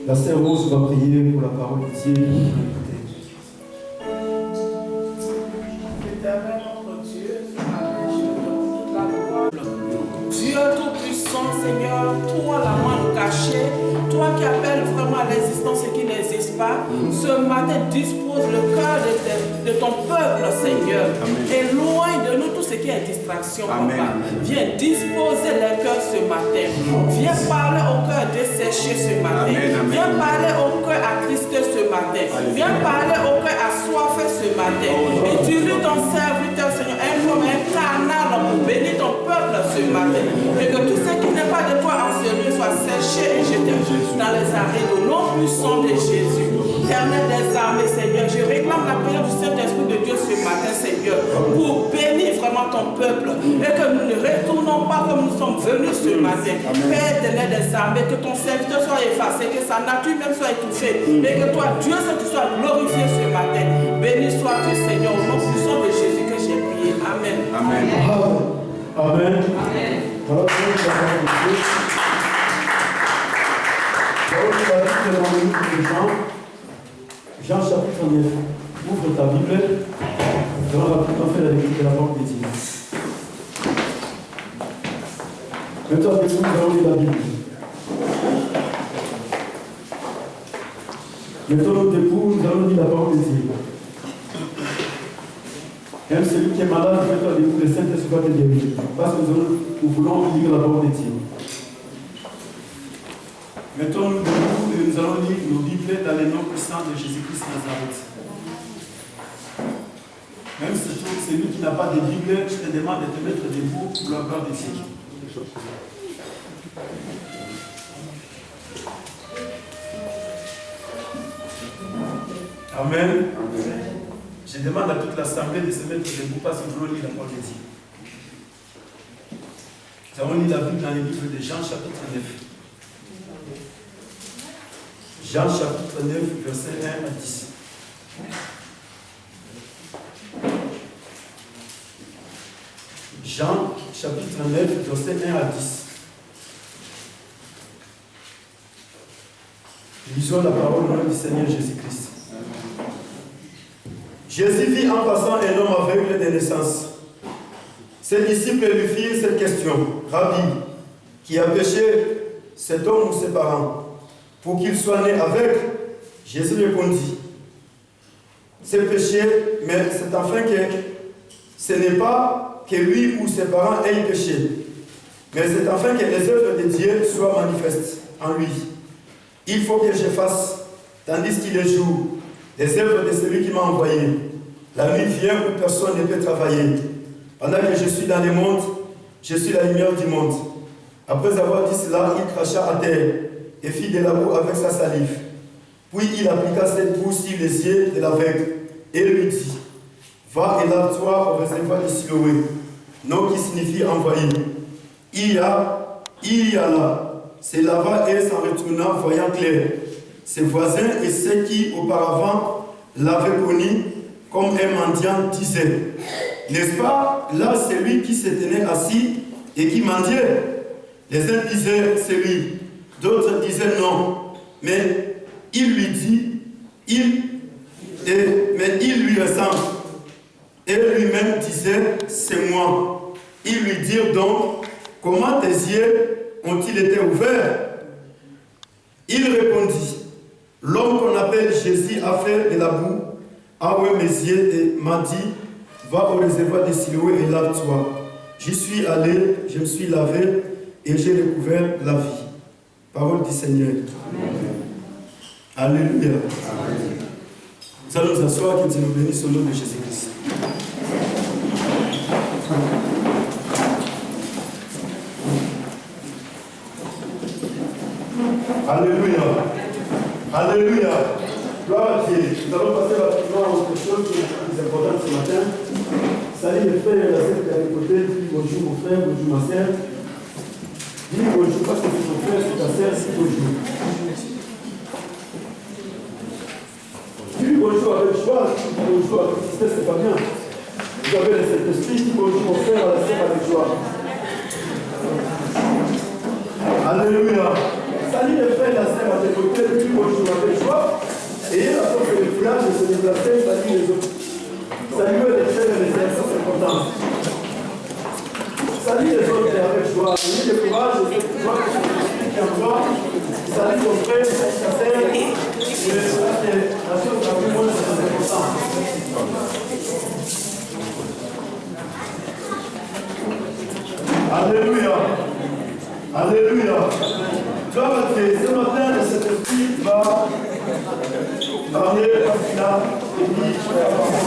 La sœur Rose va prier pour la parole de Dieu. Éternel notre Dieu, la gloire. Dieu Tout-Puissant, Seigneur, toi la main cachée, toi qui appelles vraiment à l'existence ce qui n'existe pas, ce matin dispose le cœur de ton peuple, Seigneur. Éloigne de nous tout ce qui est distraction, Papa. Viens disposer les cœurs ce matin. Viens parler au cœur desséché ce matin. Viens parler au cœur attristé ce matin. Viens parler au cœur assoiffé ce matin. Utilise ton serviteur, Seigneur, un homme, un canal pour bénir ton peuple ce matin. Et que tout ce qui n'est pas de toi en ce lieu soit séché et jeté dans les arrêts au nom puissant de Jésus. Éternel des armées, Seigneur, je réclame la prière du Saint-Esprit de Dieu ce matin, Seigneur, pour bénir vraiment ton peuple et que nous ne retournons pas comme nous sommes venus ce matin. Père éternel des armées, que ton serviteur soit effacé, que sa nature même soit étouffée et que toi, Dieu, tu sois glorifié ce matin. Béni sois-tu, Seigneur, au nom puissant de Jésus que j'ai prié. Amen. Amen. Amen. Amen. Voilà, Jean chapitre 9. Ouvre ta Bible. Nous allons rapidement faire la lecture de la parole de Dieu. Maintenant, nous allons lire la Bible. Maintenant, nous allons lire la parole de Dieu. Même celui qui est malade, mettons debout, le Saint-Esprit va te guérir. Parce que nous voulons lire la parole de Dieu. Mettons-nous debout et nous allons lire nos Bibles dans les noms puissants de Jésus-Christ Nazareth. Même si celui qui n'a pas de Bible, je te demande de te mettre debout pour la gloire de Dieu. Amen. Amen. Je demande à toute l'assemblée de se mettre debout parce que nous voulons lire la parole de Dieu. Nous allons lire la Bible dans le livre de Jean chapitre 9. Jean chapitre 9, verset 1 à 10. Jean chapitre 9, verset 1 à 10. Lisons la parole au nom du Seigneur Jésus-Christ. Jésus vit en passant un homme aveugle de naissance. Ses disciples lui firent cette question. Rabbi, qui a péché, cet homme ou ses parents, pour qu'il soit né aveugle? Jésus répondit, c'est péché, mais c'est afin que ce n'est pas que lui ou ses parents aient péché, mais c'est afin que les œuvres de Dieu soient manifestes en lui. Il faut que je fasse, tandis qu'il est jour, les œuvres de celui qui m'a envoyé. La nuit vient où personne ne peut travailler. Pendant que je suis dans le monde, je suis la lumière du monde. Après avoir dit cela, il cracha à terre et fit de la boue avec sa salive. Puis il appliqua cette boue sur les yeux de l'aveugle et lui dit, va et lave-toi au réservoir de Siloé, nom qui signifie envoyé. Il y a là, se lava et s'en retourna, voyant clair. Ses voisins et ceux qui auparavant l'avaient connu comme un mendiant disaient, n'est-ce pas là celui qui se tenait assis et qui mendiait? Les uns disaient c'est lui, d'autres disaient non, mais il lui dit, mais il lui ressemble. Et lui-même disait, c'est moi. Ils lui dirent donc, comment tes yeux ont-ils été ouverts? Il répondit, l'homme qu'on appelle Jésus a fait de la boue, a oué mes yeux et m'a dit, va au réservoir de Siloé et lave-toi. J'y suis allé, je me suis lavé et j'ai découvert la vie. Parole du Seigneur. Amen. Alléluia. Amen. Nous allons nous asseoir, que Dieu nous bénisse au nom de Jésus-Christ. Alléluia. Alléluia. Gloire à Dieu. Nous allons passer rapidement aux questions qui sont importantes ce matin. Salut les frères et la sœur qui est à côté. Dis bonjour mon frère, bonjour ma sœur. Dis bonjour parce que c'est ton frère, c'est ta sœur, dis bonjour. Dis bonjour avec joie, dis bonjour avec tristesse, c'est pas bien. Vous avez le Saint-Esprit, dis bonjour mon frère à la sœur avec joie. Alléluia. Salut les frères et la sœur à tes côtés, dis bonjour. assez, salut les autres. Salut les frères et les sœurs, ça c'est important. Salut les autres et avec joie. Ayez le courage et cette joie qui est en toi. Salut ton frère, ta sœur. Et la chose la plus bonne, c'est important. Alléluia. Alléluia. Tu vois, ce matin, le Saint-Esprit va parler parce qu'il a émis la parole.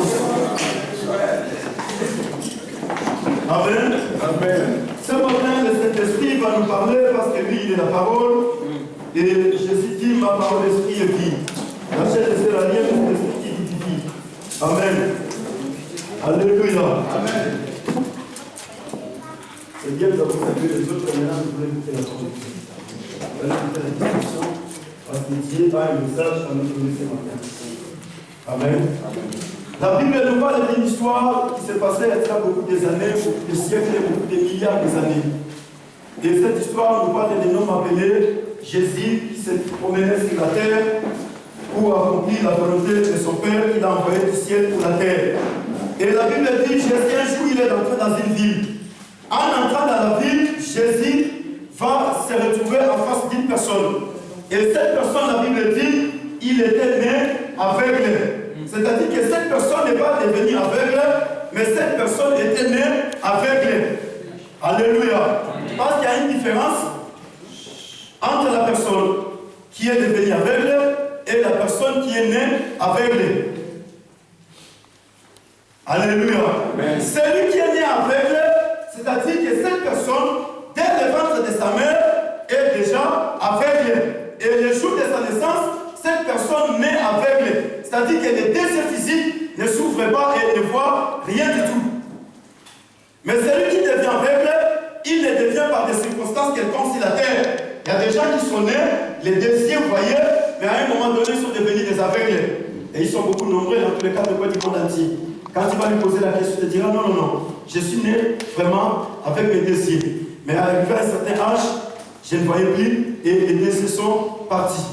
Amen. Amen. Ce matin, le Saint-Esprit va nous parler parce que lui, il est la parole. Et Jésus dit, ma parole d'esprit est vie. La chair de la lienne, c'est l'esprit qui vivifie. Amen. Alléluia. Amen. C'est bien d'avoir salué les autres, mais maintenant, vous voulez écouter la parole. Vous allez écouter la discussion, parce que Dieu a un message à nous donner ce matin. Amen. La Bible nous parle d'une histoire qui s'est passée il y a beaucoup des années, beaucoup de siècles, beaucoup de milliards d'années. Et cette histoire nous parle d'un homme appelé Jésus qui s'est promené sur la terre pour accomplir la volonté de son Père qu'il a envoyé du ciel pour la terre. Et la Bible dit, Jésus, un jour, il est entré dans une ville. En entrant dans la ville, Jésus va se retrouver en face d'une personne. Et cette personne, la Bible dit, il était né aveugle. C'est-à-dire que cette personne n'est pas devenue aveugle, mais cette personne était née aveugle. Alléluia. Parce qu'il y a une différence entre la personne qui est devenue aveugle et la personne qui est née aveugle. Alléluia. Celui qui est né aveugle, c'est-à-dire que cette personne, dès le ventre de sa mère, est déjà aveugle. Et le jour de sa naissance, cette personne naît aveugle. C'est-à-dire que les désirs physiques ne s'ouvrent pas et ne voient rien du tout. Mais celui qui devient aveugle, il le devient par des circonstances quelconques sur la terre. Il y a des gens qui sont nés, les désirs, vous voyez, mais à un moment donné, ils sont devenus des aveugles. Et ils sont beaucoup nombreux dans tous les cas de quoi du monde entier. Quand tu vas lui poser la question, tu te diras non, non, non, je suis né vraiment avec mes désirs. Mais arrivé à un certain âge, je ne voyais plus et les désirs sont partis.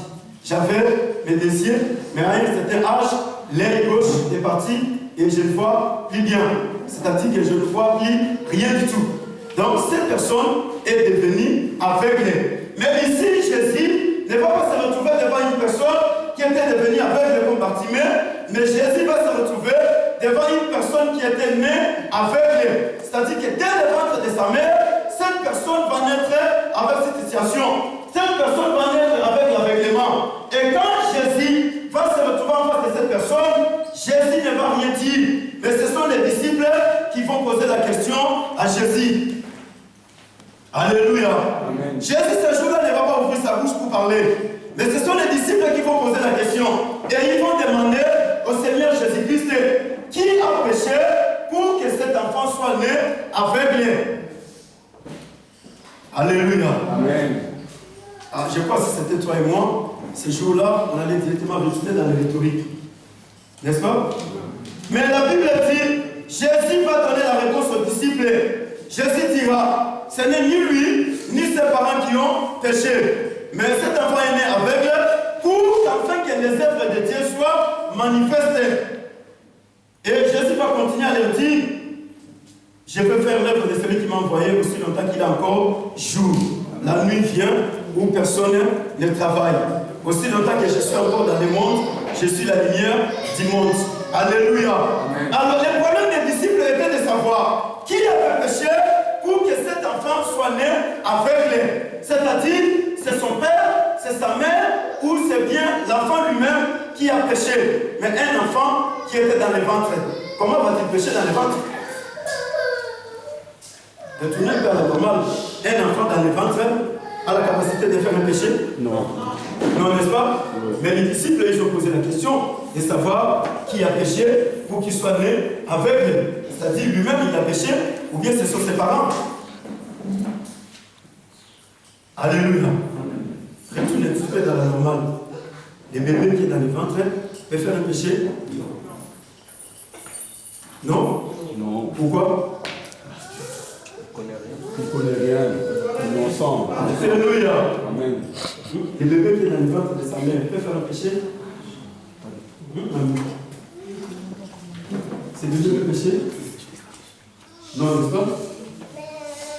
J'avais mes désirs, mais à un certain âge, l'œil gauche est parti et je ne vois plus bien. C'est-à-dire que je ne vois plus rien du tout. Donc cette personne est devenue aveugle. Mais ici, Jésus ne va pas se retrouver devant une personne qui était devenue aveugle comme Bartimée, mais Jésus va se retrouver devant une personne qui était née aveugle. C'est-à-dire que dès le ventre de sa mère, cette personne va naître avec cette situation. Cette personne va naître avec l'aveuglement. Et quand Jésus va se retrouver en face de cette personne, Jésus ne va rien dire. Mais ce sont les disciples qui vont poser la question à Jésus. Alléluia. Amen. Jésus ce jour-là ne va pas ouvrir sa bouche pour parler. Mais ce sont les disciples qui vont poser la question. Et ils vont demander au Seigneur Jésus-Christ, qui a péché pour que cet enfant soit né aveugle? Alléluia. Amen. Ah, je crois que si c'était toi et moi, ce jour-là, on allait directement retourner dans la rhétorique. N'est-ce pas? Mais la Bible dit, Jésus va donner la réponse aux disciples. Jésus dira, ce n'est ni lui, ni ses parents qui ont péché. Mais cet enfant est né aveugle pour qu'afin que les œuvres de Dieu soient manifestées. Et Jésus va continuer à leur dire, je peux faire l'œuvre de celui qui m'a envoyé aussi longtemps qu'il a encore jour. La nuit vient où personne ne travaille. Aussi longtemps que je suis encore dans le monde, je suis la lumière du monde. Alléluia. Amen. Alors le problème des disciples était de savoir qui avait péché pour que cet enfant soit né aveugle. C'est-à-dire, c'est son père, c'est sa mère, ou c'est bien l'enfant lui-même qui a péché. Mais un enfant qui était dans le ventre, comment va-t-il pécher dans le ventre? Retourner vers la normale. Un enfant dans le ventre a la capacité de faire un péché? Non. Non, n'est-ce pas? Oui. Mais les disciples, ils ont posé la question de savoir qui a péché pour qu'il soit né aveugle. C'est-à-dire lui-même, il a péché, ou bien ce sont ses parents. Alléluia. Retournez un petit peu dans la normale. Les bébés qui sont dans le ventre peuvent faire un péché? Non? Non. Pourquoi? Tu ne connais rien, nous ensemble. Alléluia. Amen. Les bébés qui sont dans le ventre de sa mère peuvent faire un péché? C'est déjà le péché? Non, n'est-ce pas?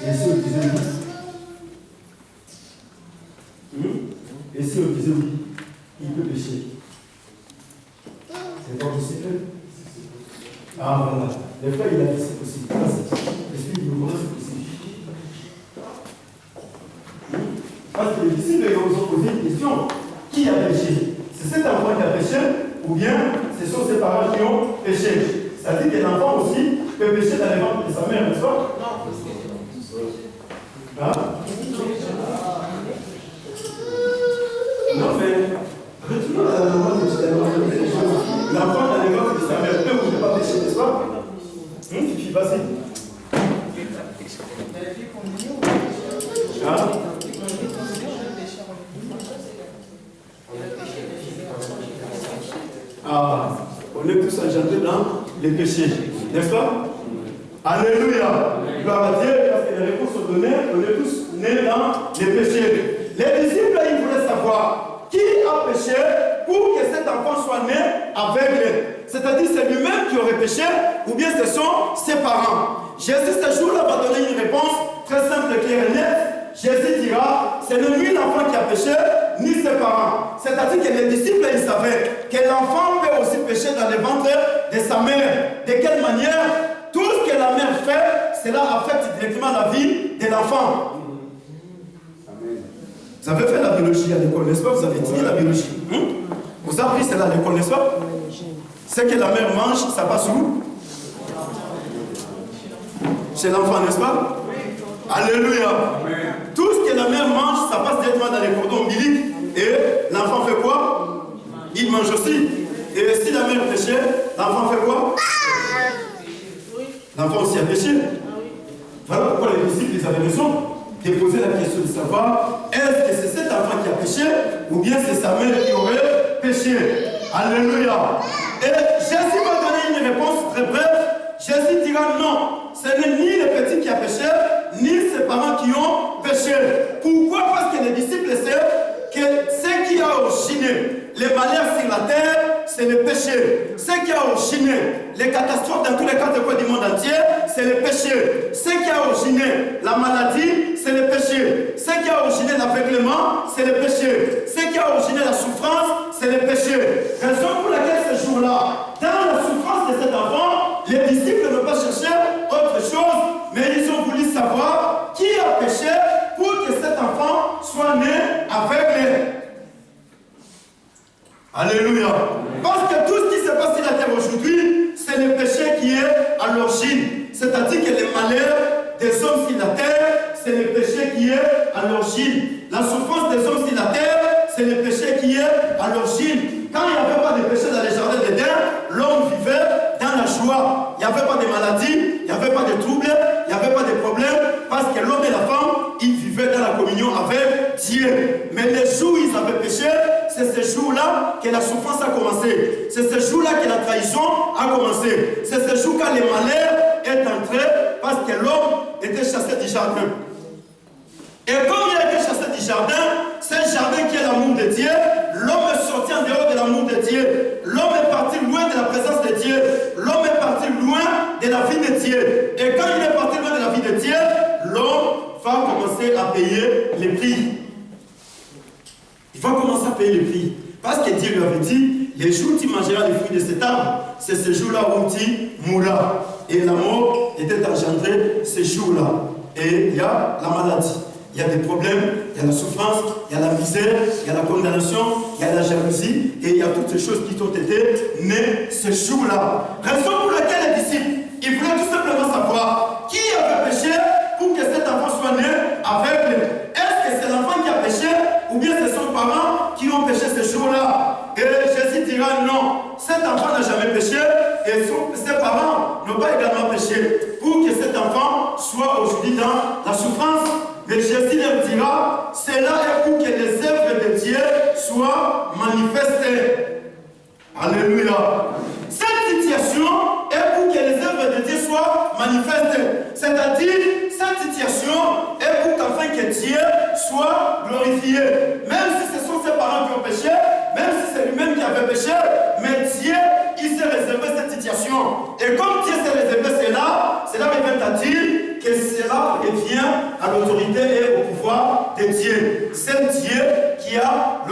Et si on disait oui? Et si on disait oui, il peut pécher? C'est pas possible? Ah voilà. Des fois, il a dit c'est possible. L'Esprit nous montre c'est possible. Parce que les disciples ils ont posé une question. Qui a péché? C'est cet enfant qui a péché ou bien ce sont ses parents qui ont péché? C'est-à-dire que l'enfant aussi peut pécher dans les ventres de sa mère, n'est-ce pas? Hein? Non, mais retournons à la normale de l'enfant dans les ventres de sa mère peut ou ne pas pécher, n'est-ce pas? Fifi, vas-y. Hein? Ah, on est tous engendrés dans les péchés, n'est-ce pas? Alléluia! Gloire à Dieu, parce que les réponses sont données, on est tous nés dans les péchés. Les disciples, ils voulaient savoir qui a péché pour que cet enfant soit né aveugle. C'est-à-dire c'est lui-même qui aurait péché ou bien ce sont ses parents. Jésus ce jour-là va donner une réponse très simple et claire et nette. Jésus dira, c'est ni l'enfant qui a péché, ni ses parents. C'est-à-dire que les disciples, ils savaient que l'enfant peut aussi pécher dans le ventre de sa mère. De quelle manière? Tout ce que la mère fait, cela affecte directement la vie de l'enfant. Vous avez fait la biologie à l'école, n'est-ce pas? Vous avez étudié la biologie. Vous avez appris cela à l'école, n'est-ce pas? Ce que la mère mange, ça passe où? Chez l'enfant, n'est-ce pas? Alléluia. Tout ce que la mère mange, ça passe directement dans les cordons ombiliques. Et l'enfant fait quoi? Il mange aussi. Et si la mère péchait, l'enfant fait quoi? L'enfant aussi a péché. Voilà pourquoi les disciples ils avaient raison de poser la question de savoir est-ce que c'est cet enfant qui a péché ou bien c'est sa mère qui aurait péché. Alléluia. Et Jésus va donner une réponse très brève. Jésus dira non, ce n'est ni le petit qui a péché, ni ses parents qui ont péché. Pourquoi? Parce que les disciples savent que ce qui a originé les malheurs sur la terre, c'est le péché. Ce qui a originé les catastrophes dans tous les cas du monde entier, c'est le péché. Ce qui a originé la maladie, c'est le péché. Ce qui a originé l'aveuglement, c'est le péché. Ce qui a originé la souffrance, c'est le péché. Raison pour laquelle ce jour-là, dans la souffrance de cet enfant, les disciples n'ont pas cherché autre chose, mais ils ont voulu savoir qui a péché pour que cet enfant soit né aveugle. Alléluia. Parce que tout ce qui se passe sur la terre aujourd'hui, c'est le péché qui est à l'origine. C'est-à-dire que les malheurs des hommes sur la terre, c'est le péché qui est à l'origine. La souffrance des hommes sur la terre, c'est le péché qui est à l'origine. Quand il n'y avait pas de péché dans les jardins d'Éden, l'homme vivait dans la joie. Il n'y avait pas de maladie, il n'y avait pas de troubles, il n'y avait pas de problèmes, parce que l'homme et la femme, ils vivaient dans la communion avec Dieu. Mais les jours où ils avaient péché, c'est ce jour-là que la souffrance a commencé. C'est ce jour-là que la trahison a commencé. C'est ce jour quand le malheur est entré, parce que l'homme était chassé du jardin. Et comme il a été chassé du jardin, c'est un jardin qui est l'amour de Dieu. L'homme est sorti en dehors de l'amour de Dieu. L'homme est parti loin de la présence de Dieu. L'homme est parti loin de la vie de Dieu. Et quand il est parti loin de la vie de Dieu, l'homme va commencer à payer les prix. Il va commencer à payer les prix. Parce que Dieu lui avait dit, les jours où tu mangeras les fruits de cet arbre, c'est ce jour-là où tu mourras. Et la mort était engendrée ce jour-là. Et il y a la maladie. Il y a des problèmes, il y a la souffrance, il y a la misère, il y a la condamnation, il y a la jalousie, et il y a toutes ces choses qui ont été nées ce jour-là. Raison pour laquelle les disciples, ils voulaient tout simplement savoir qui avait péché pour que cet enfant soit né aveugle. Est-ce que c'est l'enfant qui a péché, ou bien c'est son parent qui ont péché ce jour-là? Et Jésus dira non, cet enfant n'a jamais péché, et ses parents n'ont pas également péché, pour que cet enfant soit aujourd'hui dans la souffrance. Mais Jésus leur dira, cela est pour que les œuvres de Dieu soient manifestées. Alléluia. Cette situation est pour que les œuvres de Dieu soient manifestées. C'est-à-dire, cette situation est pour qu'afin que Dieu soit glorifié. Même si ce sont ses parents qui ont péché, même si c'est lui-même qui avait péché, mais Dieu, il s'est réservé cette situation. Et comme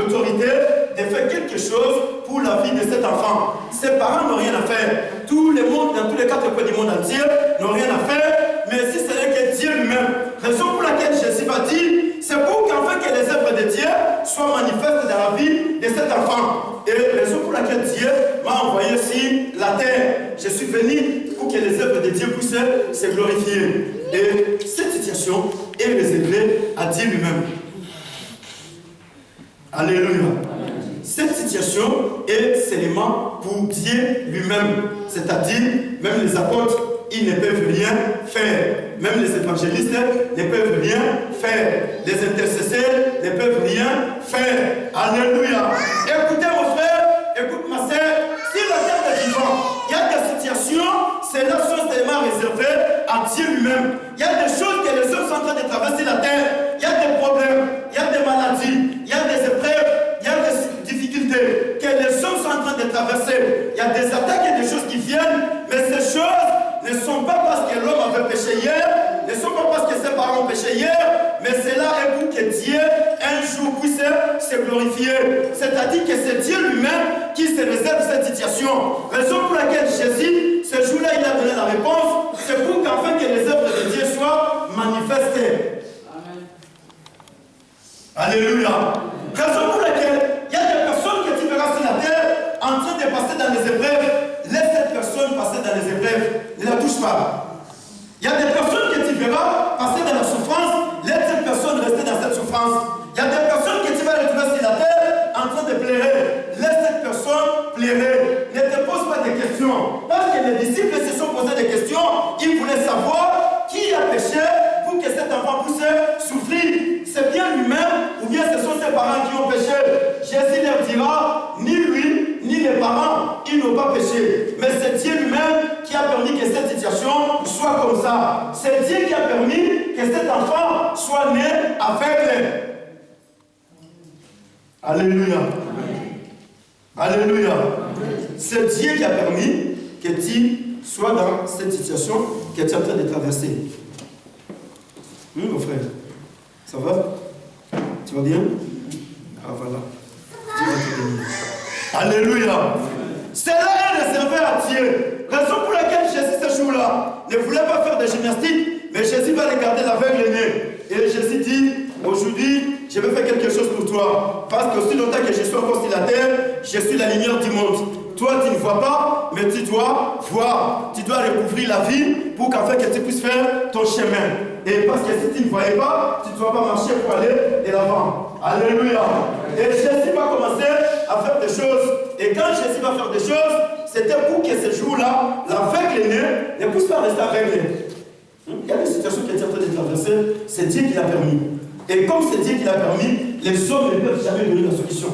l'autorité de faire quelque chose pour la vie de cet enfant. Ses parents n'ont rien à faire. Tout le monde, dans tous les 4 coins du monde entier, n'ont rien à faire. Mais si ce n'est que Dieu lui-même, raison pour laquelle Jésus va dire, c'est pour qu'enfin que les œuvres de Dieu soient manifestes dans la vie de cet enfant. Et raison pour laquelle Dieu m'a envoyé sur la terre. Je suis venu pour que les œuvres de Dieu puissent se glorifier. Et cette situation est réservée à Dieu lui-même. Alléluia. Cette situation est seulement pour Dieu lui-même. C'est-à-dire, même les apôtres, ils ne peuvent rien faire. Même les évangélistes ne peuvent rien faire. Les intercesseurs ne peuvent rien faire. Alléluia. Écoutez mon frère, écoute ma soeur, si la terre est vivante, il y a des situations, c'est la chose tellement réservée à Dieu lui-même. Il y a des choses que les hommes sont en train de traverser la terre. Il y a des problèmes, il y a des maladies, il y a des épreuves, il y a des difficultés que les hommes sont en train de traverser. Il y a des attaques et des choses qui viennent, mais ces choses ne sont pas parce que l'homme avait péché hier, ne sont pas parce que ses parents ont péché hier, mais cela est pour que Dieu un jour puisse se glorifier. C'est-à-dire que c'est Dieu lui-même qui se réserve cette situation. Raison pour laquelle Jésus, ce jour-là, il a donné la réponse, c'est pour qu'enfin que les œuvres de Dieu soient manifestées. Amen. Alléluia. Raison pour laquelle il y a des personnes que tu verras sur la terre en train de passer dans les épreuves. Laisse cette personne passer dans les épreuves. Ne la touche pas. Il y a des personnes que tu verras passer dans la souffrance. Laisse cette personne rester dans cette souffrance. Il y a des personnes que tu vas retrouver sur la terre en train de pleurer. Laisse cette personne pleurer. Ne te pose pas de questions. Parce que les disciples se sont posés des questions. Ils voulaient savoir qui a péché pour que cet enfant puisse souffrir. C'est bien lui-même ou bien ce sont ses parents qui ont péché. Jésus leur dira, ni lui, ni les parents, ils n'ont pas péché. Mais c'est Dieu lui-même qui a permis que cette situation soit comme ça. C'est Dieu qui a permis que cet enfant soit né aveugle. Alléluia. Alléluia. C'est Dieu qui a permis que tu sois dans cette situation que tu es en train de traverser. Mon frère, ça va? Tu vas bien? Ah voilà. Dieu va te bénir. Alléluia. Cela est réservé à Dieu. Raison pour laquelle Jésus ce jour-là ne voulait pas faire de gymnastique, mais Jésus va regarder l'aveugle né. Et Jésus dit, aujourd'hui, je vais faire quelque chose pour toi. Parce que aussi longtemps que je suis encore sur la terre, je suis la lumière du monde. Toi, tu ne vois pas, mais tu dois voir. Tu dois recouvrir la vie pour qu'afin que tu puisses faire ton chemin. Et parce que si tu ne voyais pas, tu ne dois pas marcher pour aller de l'avant. Alléluia. Et Jésus va commencer à faire des choses. Et quand Jésus va faire des choses, c'était pour que ce jour-là, l'aveugle né ne puisse pas rester aveugle. Il y a des situations qui sont en train de traverser, c'est Dieu qui l'a permis. Et comme c'est Dieu qui l'a permis, les hommes ne peuvent jamais donner la solution.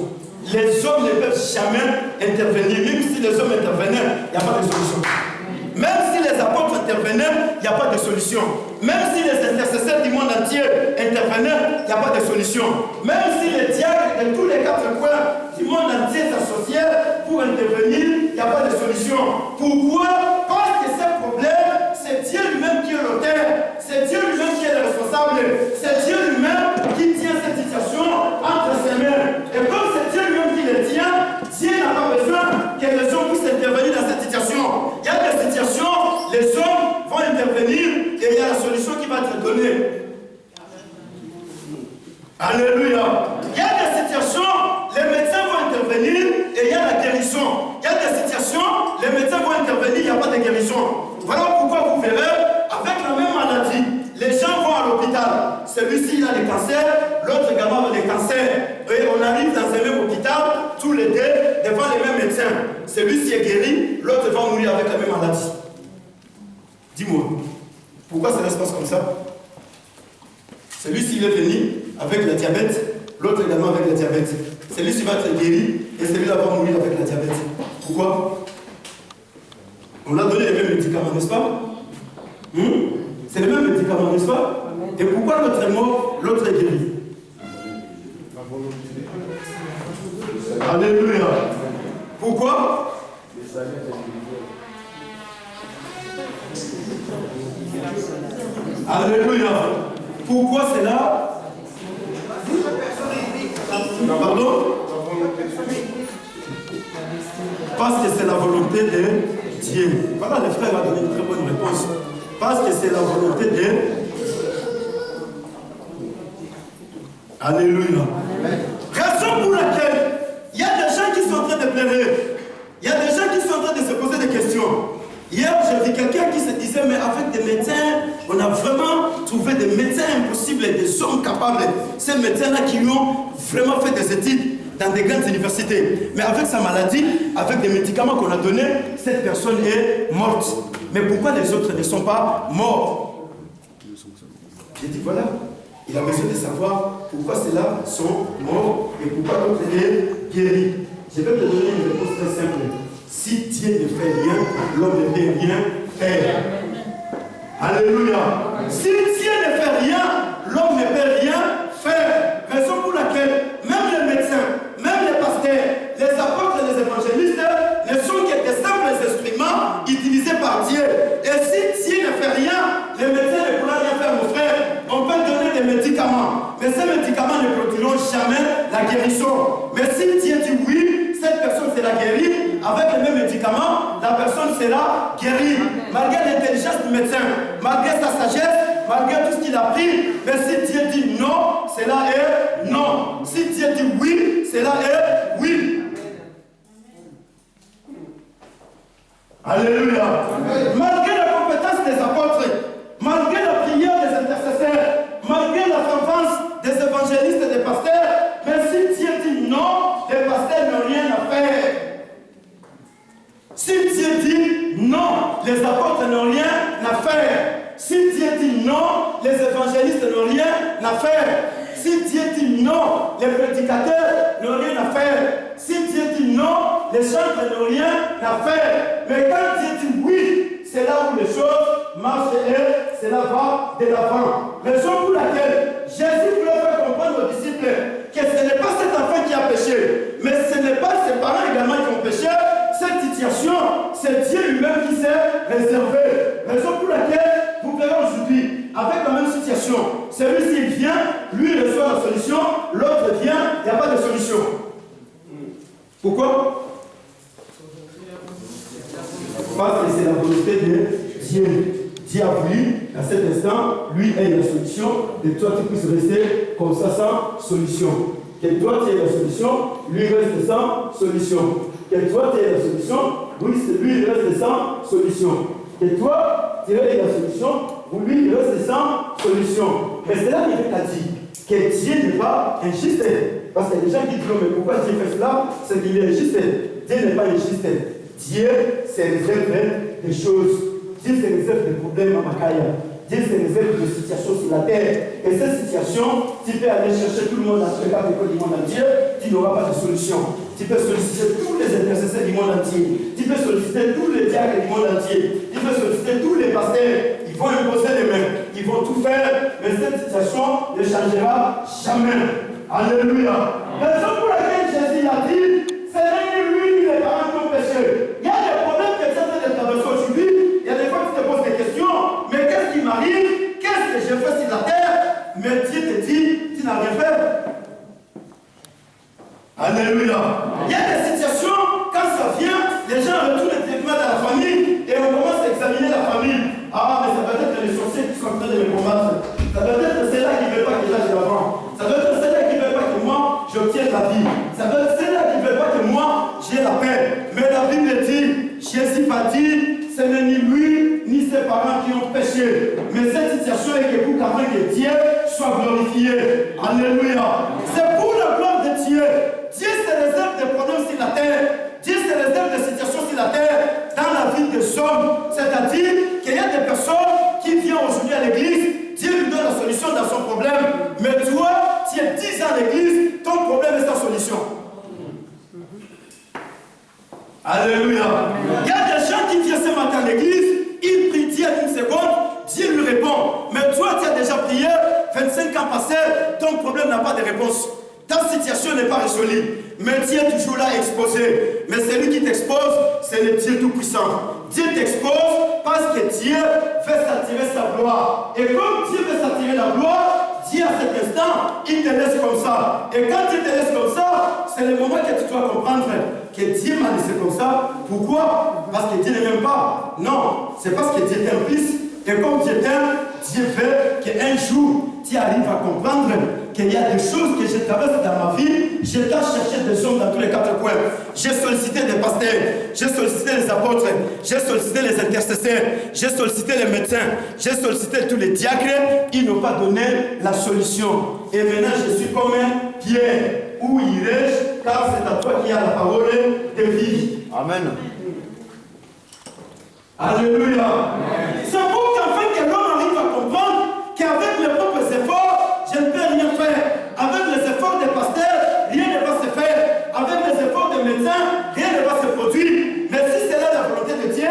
Les hommes ne peuvent jamais intervenir. Même si les hommes intervenaient, il n'y a pas de solution. Même si les apôtres intervenaient, il n'y a pas de solution. Même si les intercesseurs du monde entier intervenaient, il n'y a pas de solution. Même si les diacres de tous les 4 coins du monde entier s'associaient pour intervenir, il n'y a pas de solution. Pourquoi? Parce que ce problème, c'est Dieu lui-même qui est l'auteur. C'est Dieu lui-même qui est le responsable. C'est Dieu lui-même qui tient cette situation entre ses mains. Et comme c'est Dieu lui-même qui le tient, Dieu n'a pas besoin que les hommes puissent intervenir dans cette situation. Il y a des situations, les hommes vont intervenir et il y a la solution qui va être donnée. Alléluia. Il y a des situations, les médecins vont intervenir et il y a la guérison. Il y a des situations, les médecins vont intervenir, il n'y a pas de guérison. Voilà pourquoi vous verrez, avec la même maladie, les gens vont à l'hôpital. Celui-ci il a le cancer, l'autre également a le cancer. Et on arrive dans un même hôpital, tous les deux, devant les mêmes médecins. Celui-ci est guéri, l'autre va mourir avec la même maladie. Dis-moi, pourquoi ça se passe comme ça? Celui-ci est venu avec le diabète, l'autre également avec le diabète. Celui-ci va être guéri et celui-là va mourir avec le diabète. Pourquoi? On a donné les mêmes médicaments, n'est-ce pas? C'est les mêmes médicaments, n'est-ce pas? Et pourquoi l'autre est mort, l'autre est guéri? Alléluia. Pourquoi? Alléluia. Pourquoi c'est là? Pardon? Parce que c'est la volonté de Dieu. Voilà, le frère a donné une très bonne réponse. Parce que c'est la volonté de... Alléluia. Raison pour laquelle il y a des gens qui sont en train de pleurer. Il y a des gens qui sont en train de se poser des questions. Hier, j'ai vu quelqu'un qui se disait, mais avec des médecins, on a vraiment trouvé des médecins impossibles et des hommes capables. Ces médecins-là qui ont vraiment fait des études dans des grandes universités. Mais avec sa maladie, avec des médicaments qu'on a donnés, cette personne est morte. Mais pourquoi les autres ne sont pas morts? J'ai dit, voilà, il a besoin de savoir pourquoi ceux-là sont morts et pourquoi d'autres sont guéris. Je vais te donner une réponse très simple. Si Dieu ne fait rien, l'homme ne peut rien faire. Alléluia. Si Dieu ne fait rien, l'homme ne peut rien faire. Raison pour laquelle même les médecins, même les pasteurs, les apôtres et les évangélistes ne sont que des simples instruments utilisés par Dieu. Et si Dieu ne fait rien, les médecins ne pourront rien faire, mon frère. On peut donner des médicaments, mais ces médicaments ne produiront jamais la guérison. Mais si Dieu dit oui, cette personne sera guérie, avec les mêmes médicaments, la personne sera guérie. Malgré l'intelligence du médecin, malgré sa sagesse, malgré tout ce qu'il a pris, mais si Dieu dit non, cela est non. Si Dieu dit oui, cela est oui. Alléluia. Malgré la compétence des apôtres, malgré la prière des intercesseurs, malgré la fervence des évangélistes et des pasteurs, mais si Dieu dit non, les pasteurs n'ont rien à faire. Si Dieu dit non, les apôtres n'ont rien à faire. Si Dieu dit non, les évangélistes n'ont rien à faire. Si Dieu dit non, les prédicateurs n'ont rien à faire. Si Dieu dit non, les chantres n'ont rien à faire. Mais quand Dieu dit oui, c'est là où les choses marchent et cela va de l'avant. Raison pour laquelle Jésus voulait faire comprendre aux disciples que ce n'est pas cet enfant qui a péché, mais ce n'est pas ses parents également qui ont péché. Cette situation, c'est Dieu lui-même qui s'est réservé. Raison pour laquelle vous verrez aujourd'hui, avec la même situation, celui-ci vient, lui il reçoit la solution, l'autre vient, il n'y a pas de solution. Pourquoi? Parce que c'est la volonté de Dieu. Dieu a voulu, à cet instant, lui ait la solution, et toi tu puisses rester comme ça sans solution. Que toi tu aies la solution, lui reste sans solution. Que toi tu aies la solution, lui reste sans solution. Que toi tu aies la solution, lui reste sans solution. Mais c'est là qu'il a dit que Dieu n'est pas injuste. Parce qu'il y a des gens qui disent, mais pourquoi Dieu fait cela? C'est qu'il est injuste. Dieu n'est pas injuste. Dieu se réserve des choses. Dieu se réserve des problèmes à Makaya. Dieu se réserve des situations sur la terre. Et ces situations, tu peux aller chercher tout le monde dans les quatre écoles du monde entier, tu n'auras pas de solution. Tu peux solliciter tous les intercesseurs du monde entier. Tu peux solliciter tous les diacres du monde entier. Tu peux solliciter tous les pasteurs. Ils vont imposer les mains. Ils vont tout faire. Mais cette situation ne changera jamais. Alléluia. Raison pour laquelle Jésus a dit, c'est lui qui les parents qui ont péché. Il y a des problèmes que tu es en train de traverser aujourd'hui. Il y a des fois que tu te poses des questions. Mais qu'est-ce qui m'arrive? Qu'est-ce que j'ai fait sur la terre? Mais Dieu te dit, tu n'as rien fait. Alléluia. Il y a des situations, quand ça vient, les gens retournent directement dans la famille et on commence à examiner la famille. Ah, mais ça doit être les sorciers qui sont en train de me combattre. Ça doit être celle-là qui ne veut pas que j'aille de l'avant. Ça doit être celle-là qui ne veut pas que moi j'obtienne la vie. Ça doit être celle-là qui ne veut pas que moi j'ai la paix. Mais la Bible dit, Jésus a dit, ce n'est ni lui ni ses parents qui ont péché. Mais cette situation est que pour qu'avant que Dieu soit glorifié. Alléluia. C'est pour la gloire de Dieu. Dieu se réserve des problèmes sur la terre. Dieu se réserve des situations sur la terre dans la vie des hommes. C'est-à-dire qu'il y a des personnes qui viennent aujourd'hui à l'église, Dieu lui donne la solution dans son problème. Mais toi, tu es 10 ans à l'église, ton problème est sa solution. Alléluia. Il y a des gens qui viennent ce matin à l'église, ils prient Dieu une seconde, Dieu lui répond. Mais toi, tu as déjà prié, 25 ans passés, ton problème n'a pas de réponse. Ta situation n'est pas résolue. Mais Dieu est toujours là exposé. Mais celui qui t'expose, c'est le Dieu Tout-Puissant. Dieu t'expose parce que Dieu veut s'attirer sa gloire. Et comme Dieu veut s'attirer la gloire, Dieu à cet instant, il te laisse comme ça. Et quand il te laisse comme ça, c'est le moment que tu vas comprendre que Dieu m'a laissé comme ça. Pourquoi? Parce que Dieu ne m'aime pas. Non, c'est parce que Dieu t'aime plus. Et comme Dieu t'aime, Dieu veut qu'un jour, tu arrives à comprendre qu'il y a des choses que je traverse dans ma vie. Je dois chercher des hommes dans tous les quatre coins. J'ai sollicité des pasteurs, j'ai sollicité les apôtres, j'ai sollicité les intercesseurs, j'ai sollicité les médecins, j'ai sollicité tous les diacres. Ils n'ont pas donné la solution. Et maintenant, je suis comme un Pierre. Où irai-je? Car c'est à toi qui as la parole de vie. Amen. Alléluia. C'est pour qu'enfin que l'homme arrive à comprendre qu'avec mes propres efforts, je ne peux rien faire. Avec les efforts des pasteurs, rien ne va se faire. Avec les efforts des médecins, rien ne va se produire. Mais si c'est là la volonté de Dieu,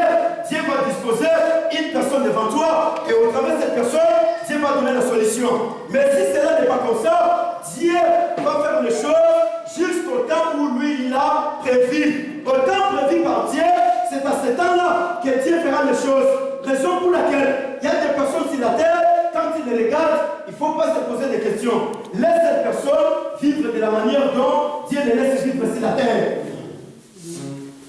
Dieu va disposer une personne devant toi et au travers de cette personne, Dieu va donner la solution. Mais si cela n'est pas comme ça, Dieu va faire les choses jusqu'au temps où lui il a prévu. Au temps prévu par Dieu, c'est à ce temps-là que Dieu fera les choses. Raison pour laquelle il y a des personnes sur la terre, quand ils les regardent, il ne faut pas se poser des questions. Laisse cette personne vivre de la manière dont Dieu les laisse vivre sur la terre.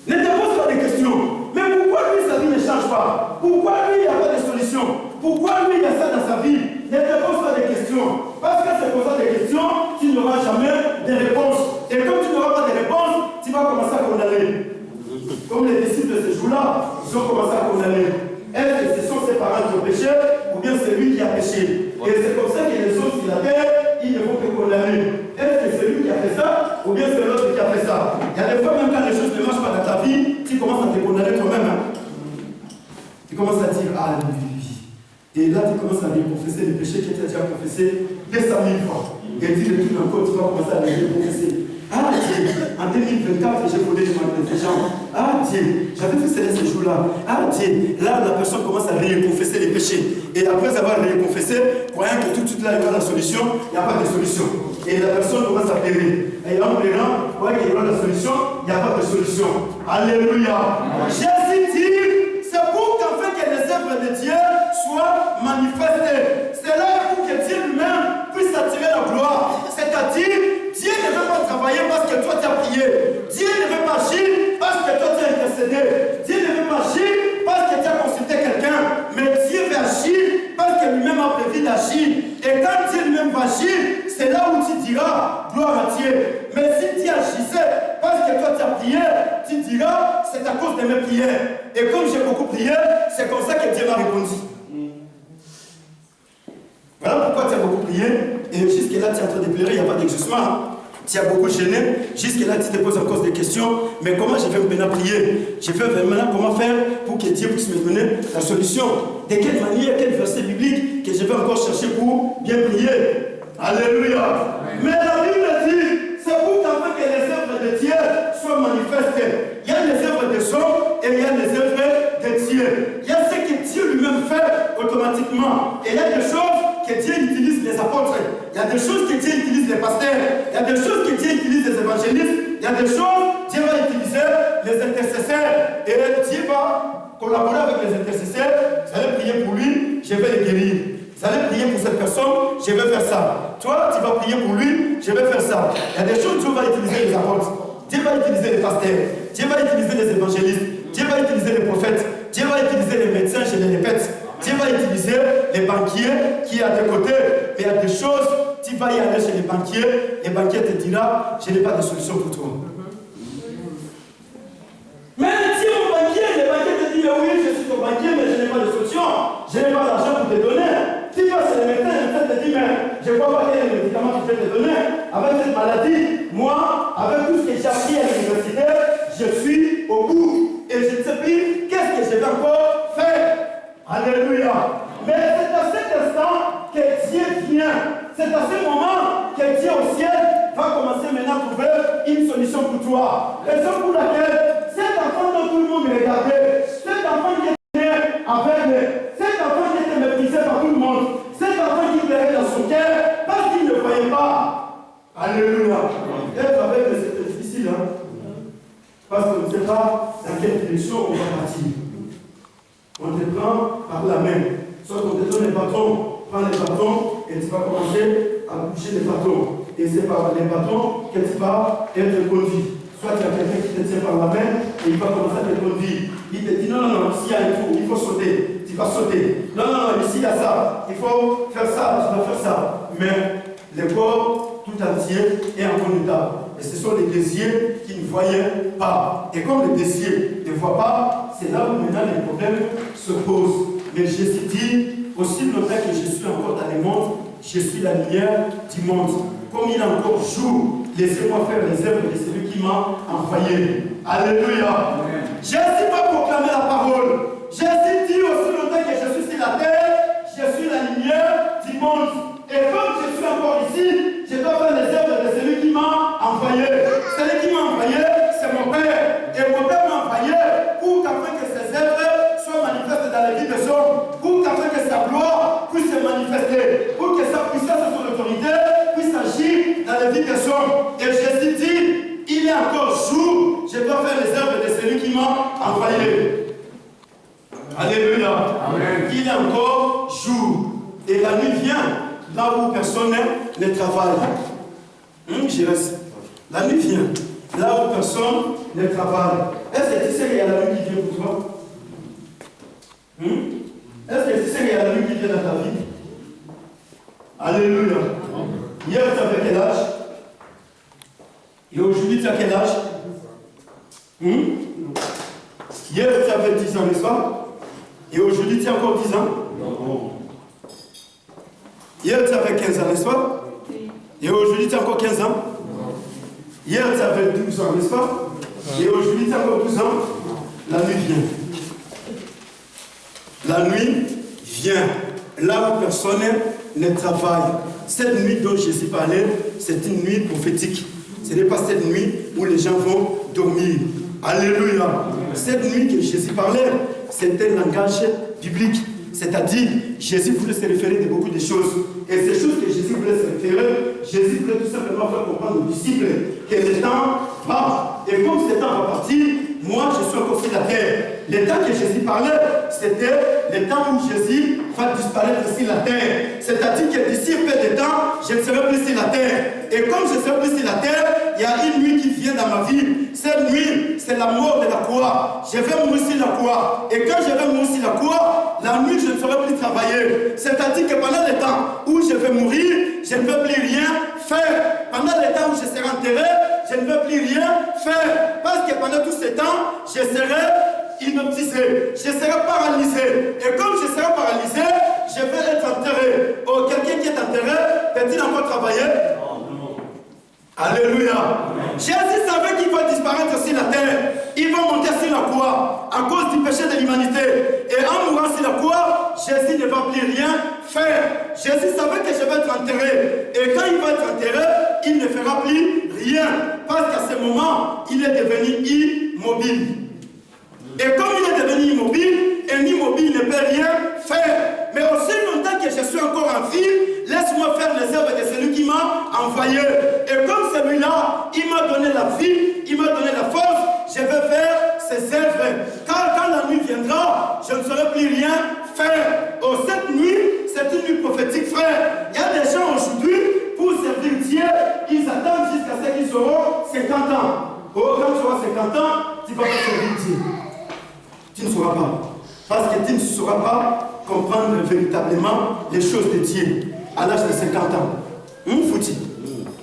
Ne te pose pas des questions. Mais pourquoi lui sa vie ne change pas? Pourquoi lui il n'y a pas de solution? Pourquoi lui il y a ça dans sa vie? Ne te pose pas des questions. Parce que c'est posant des questions, tu n'auras jamais de réponses. Et comme tu n'auras pas de réponses, tu vas commencer à condamner. Comme les disciples de ce jour-là, ils ont commencé à condamner. Est-ce que ce sont ses parents qui ont péché ou bien c'est lui qui a péché? Et c'est comme ça que les autres sur la terre, ils ne vont que condamner. Est-ce que c'est lui qui a fait ça ou bien c'est l'autre qui a fait ça? Il y a des fois, même quand les choses ne marchent pas dans ta vie, tu commences à te condamner toi-même. Hein? Tu commences à dire, ah oui. Et là, tu commences à lui confesser les péchés que tu as déjà confessés 200 000 fois. Et tu le truc encore, tu vas commencer à les confesser. Ah Dieu, en 2024, j'ai volé des gens. Ah Dieu, j'avais fait cela ce jour-là. Ah Dieu, là, la personne commence à confesser les péchés. Et après avoir confessé, croyant que tout de suite là, il y aura la solution, il n'y a pas de solution. Et la personne commence à pleurer. Et en pleurant, croyant qu'il y aura la solution, il n'y a pas de solution. Alléluia. Jésus dit, c'est pour qu'enfin que les œuvres de Dieu soient manifestées. C'est là pour que Dieu lui-même puisse attirer la gloire. C'est-à-dire, Dieu ne veut pas travailler parce que toi tu as prié. Dieu ne veut pas agir parce que toi tu as intercédé. Dieu ne veut pas agir parce que tu as consulté quelqu'un. Mais Dieu veut agir parce que lui-même a prévu d'agir. Et quand Dieu lui-même va agir, c'est là où tu diras gloire à Dieu. Mais si tu agissais parce que toi tu as prié, tu diras c'est à cause de mes prières. Et comme j'ai beaucoup prié, c'est comme ça que Dieu m'a répondu. Voilà pourquoi tu as beaucoup prié. Et jusque-là, tu es en train de pleurer, il n'y a pas d'exaucement. Tu as beaucoup gêné. Jusque-là, tu te poses encore des questions. Mais comment je vais maintenant prier? Je vais maintenant comment faire pour que Dieu puisse me donner la solution? De quelle manière, quel verset biblique que je vais encore chercher pour bien prier? Alléluia. Mais la Bible dit, c'est pour qu'afin que les œuvres de Dieu soient manifestées. Il y a les œuvres des hommes et il y a les œuvres de Dieu. Il y a ce que Dieu lui-même fait automatiquement. Et il y a des choses que Dieu utilise les apôtres. Il y a des choses que Dieu utilise les pasteurs. Il y a des choses que Dieu utilise les évangélistes. Il y a des choses que Dieu va utiliser les intercesseurs. Et Dieu va collaborer avec les intercesseurs. Vous allez prier pour lui, je vais le guérir. Vous allez prier pour cette personne, je vais faire ça. Toi, tu vas prier pour lui, je vais faire ça. Il y a des choses, Dieu va utiliser les apôtres. Dieu va utiliser les pasteurs. Dieu va utiliser les évangélistes. Dieu va utiliser les prophètes. Dieu va utiliser les médecins, je les répète. Dieu va utiliser les banquiers qui à tes côtés. Mais il y a des choses, tu vas y aller chez les banquiers te dira, je n'ai pas de solution pour toi. Mais si mon banquier, le banquier te dit, oui, je suis ton banquier, mais je n'ai pas de solution. Je n'ai pas d'argent pour te donner. Si tu vas chez les médecins, le médecin te dit, mais je ne vois pas quel est le médicament que je vais te donner. Avec cette maladie, moi, avec tout ce que j'ai appris à l'université, je suis au bout. Et je ne sais plus qu'est-ce que je vais encore faire. Alléluia. Mais c'est à cet instant que Dieu vient. C'est à ce moment que Dieu au ciel va commencer maintenant à trouver une solution pour toi. Raison pour laquelle cet enfant dont tout le monde regardait, cet enfant qui était aveugle, cet enfant qui était méprisé par tout le monde, cet enfant qui pleurait dans son cœur parce qu'il ne voyait pas. Alléluia. Être aveugle, c'est difficile, hein? Parce qu'on ne sait pas dans quelle direction on va partir. On te prend par la main. Soit on te donne les bâtons, prends les bâtons et tu vas commencer à bouger les bâtons. Et c'est par les bâtons que tu vas être conduit. Soit quelqu'un qui te tient par la main et il va commencer à te conduire. Il te dit non, non, non, ici il y a un trou, il faut sauter, tu vas sauter. Non, non, non, ici il y a ça, il faut faire ça, tu dois faire ça. Mais le corps tout entier est en bon état. Et ce sont les désirs qui ne voyaient pas. Et comme les désirs ne voient pas, c'est là où maintenant les problèmes se posent. Mais Jésus dit, aussi longtemps que je suis encore dans le monde, je suis la lumière du monde. Comme il a encore jour, laissez-moi faire les œuvres de celui qui m'a envoyé. Alléluia. Jésus va proclamer la parole. Jésus dit aussi longtemps que je suis sur la terre, je suis la lumière du monde. Et comme je suis encore ici, je dois faire les œuvres de celui qui m'a envoyé. Celui qui m'a envoyé, c'est mon Père. Et mon Père m'a envoyé pour qu'afin que ses œuvres soient manifestes dans la vie des hommes, pour qu'afin que sa gloire puisse se manifester, pour que sa puissance et son autorité puissent agir dans la vie des hommes. Et Jésus dit, il est encore jour, je dois faire les œuvres de celui qui m'a envoyé. Alléluia. Amen. Il est encore jour. Et la nuit vient. Là où personne ne travaille. Je reste. La nuit vient. Là où personne ne travaille. Est-ce que tu sais qu'il y a la nuit qui vient pour toi? Est-ce que tu sais qu'il y a la nuit qui vient dans ta vie? Alléluia. Hier, tu avais quel âge? Et aujourd'hui, tu as quel âge? Hier, tu avais 10 ans, n'est-ce pas? Et aujourd'hui, tu as encore 10 ans? Non. Hier, tu avais 15 ans, n'est-ce pas? Et aujourd'hui, tu as encore 15 ans? Hier, tu avais 12 ans, n'est-ce pas? Et aujourd'hui, tu as encore 12 ans? La nuit vient. La nuit vient. Là où personne ne travaille. Cette nuit dont Jésus parlait, c'est une nuit prophétique. Ce n'est pas cette nuit où les gens vont dormir. Alléluia. Cette nuit que Jésus parlait, c'était un langage biblique. C'est-à-dire, Jésus voulait se référer de beaucoup de choses. Et ces choses que Jésus voulait se référer, Jésus voulait tout simplement faire comprendre aux disciples que le temps va. Et comme ce temps va partir, moi je suis encore sur la terre. Le temps que Jésus parlait, c'était le temps où Jésus va disparaître sur la terre. C'est-à-dire que d'ici peu de temps, je ne serai plus sur la terre. Et comme je ne serai plus sur la terre, il y a une nuit qui vient dans ma vie. Cette nuit, c'est la mort de la croix. Je vais mourir sur la croix. Et quand je vais mourir sur la croix, la nuit, je ne saurai plus travailler. C'est-à-dire que pendant le temps où je vais mourir, je ne peux plus rien faire. Pendant le temps où je serai enterré, je ne peux plus rien faire. Parce que pendant tout ce temps, je serai inoptisé, je serai paralysé. Et comme je serai paralysé, je vais être enterré. Oh, quelqu'un qui est enterré, peut-il encore travailler? Non. Alléluia. Jésus savait qu'il va disparaître sur la terre. Il va monter sur la croix à cause du péché de l'humanité. Et en mourant sur la croix, Jésus ne va plus rien faire. Jésus savait que je vais être enterré. Et quand il va être enterré, il ne fera plus rien. Parce qu'à ce moment, il est devenu immobile. Et comme il est devenu immobile, un immobile ne peut rien faire. Mais aussi longtemps que je suis encore en vie, laisse-moi faire les œuvres de celui qui m'a envoyé. Et comme celui-là, il m'a donné la vie, il m'a donné la force, je vais faire ses œuvres. Car quand la nuit viendra, je ne saurai plus rien faire. Oh, cette nuit, c'est une nuit prophétique, frère. Il y a des gens aujourd'hui, pour servir Dieu, ils attendent jusqu'à ce qu'ils auront 50 ans. Oh, quand tu auras 50 ans, tu ne vas pas servir Dieu. Tu ne sauras pas. Parce que tu ne sauras pas comprendre véritablement les choses de Dieu à l'âge de 50 ans. Fouti.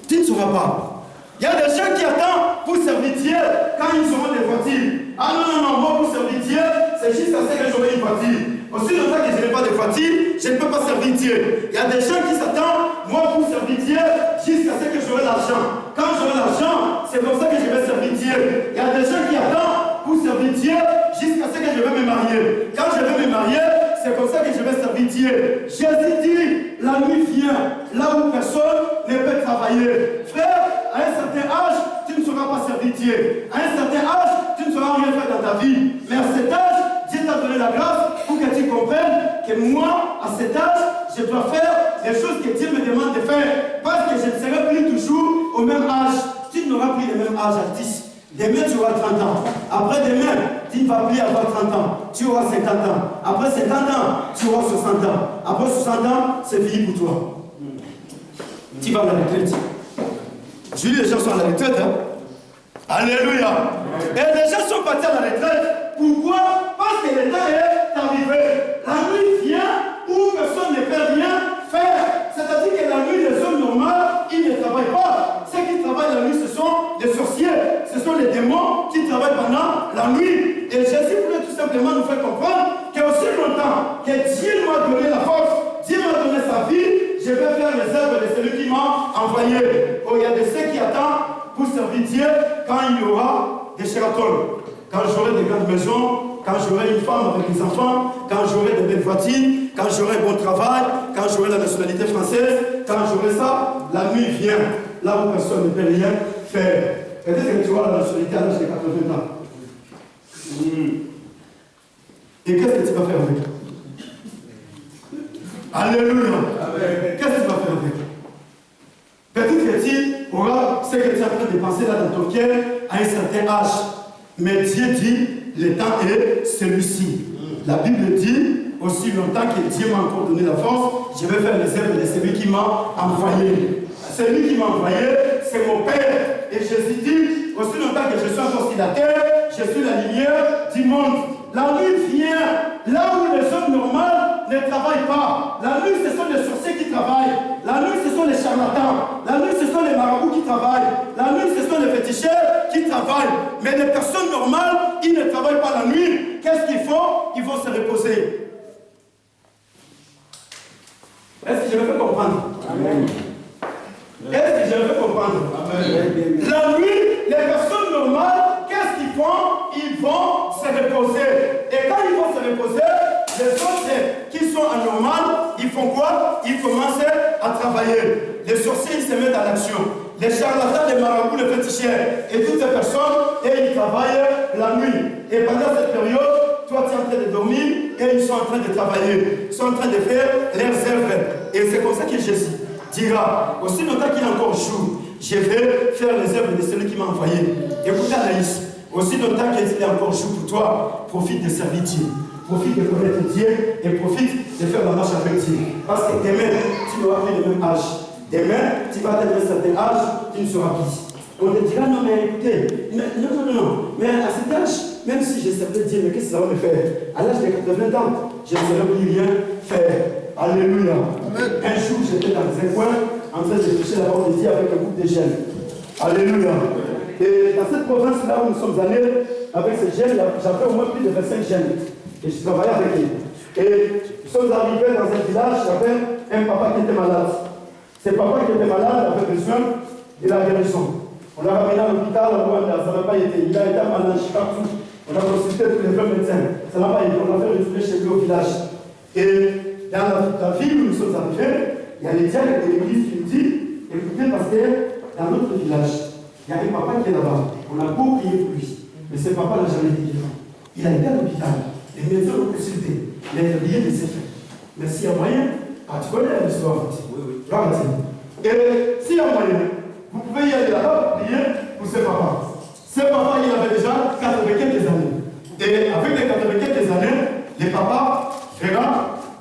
Tu ne sauras pas. Il y a des gens qui attendent pour servir Dieu quand ils auront des voitures. Ah non, non, non, moi pour servir Dieu, c'est juste à ce que j'aurai une voiture. Aussi longtemps que je n'ai pas de voiture, je ne peux pas servir Dieu. Il y a des gens qui s'attendent, moi pour servir Dieu, jusqu'à ce que j'aurai l'argent. Quand j'aurai l'argent, c'est comme ça que je vais servir Dieu. Il y a des gens qui attendent pour servir Dieu jusqu'à ce que je vais me marier. Quand je vais me marier, c'est comme ça que je vais servir Dieu. Jésus dit, la nuit vient, là où personne ne peut travailler. Frère, à un certain âge, tu ne sauras pas servir Dieu. À un certain âge, tu ne sauras rien faire dans ta vie. Mais à cet âge, Dieu t'a donné la grâce pour que tu comprennes que moi, à cet âge, je dois faire les choses que Dieu me demande de faire. Parce que je ne serai plus toujours au même âge. Tu n'auras plus le même âge à 10. Demain, tu auras 30 ans. Après-demain, tu ne vas plus avoir 30 ans. Tu auras 50 ans. Après 50 ans, tu auras 60 ans. Après 60 ans, c'est fini pour toi. Tu vas à la retraite. Je dis les gens sont à la retraite. Hein? Alléluia. Et les gens sont partis à la retraite. Pourquoi? Parce que le temps est arrivé. La nuit vient où personne ne peut rien faire. C'est-à-dire que la nuit, les hommes normaux, ils ne travaillent pas. Ceux qui travaillent la nuit, ce sont les sorciers. Ce sont les démons qui travaillent pendant la nuit. Et Jésus voulait tout simplement nous faire comprendre qu'aussi longtemps que Dieu m'a donné la force, Dieu m'a donné sa vie, je vais faire les œuvres de celui qui m'a envoyé. Oh, il y a de ceux qui attendent pour servir Dieu quand il y aura des Sheraton, quand j'aurai des grandes maisons, quand j'aurai une femme avec des enfants, quand j'aurai de belles voitures, quand j'aurai un bon travail, quand j'aurai la nationalité française, quand j'aurai ça, la nuit vient, là où personne ne peut rien faire. Peut-être que tu auras la nationalité à l'âge de 80 ans. Et qu'est-ce que tu vas faire avec? Alléluia. Qu'est-ce que tu vas faire avec? Peut-être que tu auras ce que tu es en train de penser là dans ton cœur à un certain âge. Mais Dieu dit, le temps est celui-ci. La Bible dit, aussi longtemps que Dieu m'a encore donné la force, je vais faire les œuvres de celui qui m'a envoyé. Celui qui m'a envoyé, c'est mon Père. Et Jésus dit, aussi longtemps que je suis encore sur la terre, je suis la lumière du monde. La nuit vient là où les hommes normaux ne travaillent pas. La nuit, ce sont les sorciers qui travaillent. La nuit, ce sont les charlatans. La nuit, ce sont les marabouts qui travaillent. La nuit, ce sont les féticheurs qui travaillent. Mais les personnes normales, ils ne travaillent pas la nuit. Qu'est-ce qu'il faut? Ils vont se reposer. Est-ce que je me fais comprendre? Amen. Est-ce que je me fais comprendre? Amen. La nuit, les personnes normales, qu'est-ce qu'ils font? Ils vont se reposer. Et quand ils vont se reposer, les autres qui sont anormales, ils font quoi? Ils commencent à travailler. Les sorciers, ils se mettent à l'action. Les charlatans, les marabouts, les féticheurs, et toutes ces personnes, et ils travaillent la nuit. Et pendant cette période, toi, tu es en train de dormir, et ils sont en train de travailler. Ils sont en train de faire leurs œuvres. Et c'est comme ça que Jésus dira, aussi longtemps qu'il est encore jour, je vais faire les œuvres de celui qui m'a envoyé. Écoute Anaïs, aussi longtemps qu'il est encore jour pour toi, profite de servir Dieu. Profite de connaître Dieu et profite de faire la marche avec Dieu. Parce que demain, tu n'auras plus le même âge. Demain, tu vas atteindre un certain âge, tu ne seras plus. On te dira, non mais écoutez, non. Mais à cet âge, même si je servais Dieu, mais qu'est-ce que ça va me faire? À l'âge de 80 ans, je ne saurais plus rien faire. Alléluia. Un jour, j'étais dans un coin en train de prêcher la parole de Dieu avec un groupe de jeunes. Alléluia. Et dans cette province-là où nous sommes allés, avec ces jeunes, j'avais au moins plus de 25 jeunes. Et je travaillais avec eux. Et nous sommes arrivés dans un village, j'avais un papa qui était malade. Ce papa qui était malade avait besoin de la guérison. On l'a ramené à l'hôpital, ça n'a pas été. Il a été malade partout. On a consulté tous les vrais médecins. Ça n'a pas été. On l'a fait retourner chez lui au village. Et dans la ville où nous sommes arrivés, il y a les diacres de l'église qui nous disent, écoutez, parce que dans notre village, il y a un papa qui est là-bas. On a beau prier pour lui. Mais ce papa n'a jamais dit qu'il faut. Il a été à l'hôpital. Les médecins l'ont consulté. Il a rien de ses fait. Mais s'il y a moyen, tu connais l'histoire. Oui. Et s'il y a moyen, vous pouvez y aller là-bas, prier pour ce papa. Ce papa, il avait déjà 80 quelques années. Et avec les 80 quelques années, les papas verront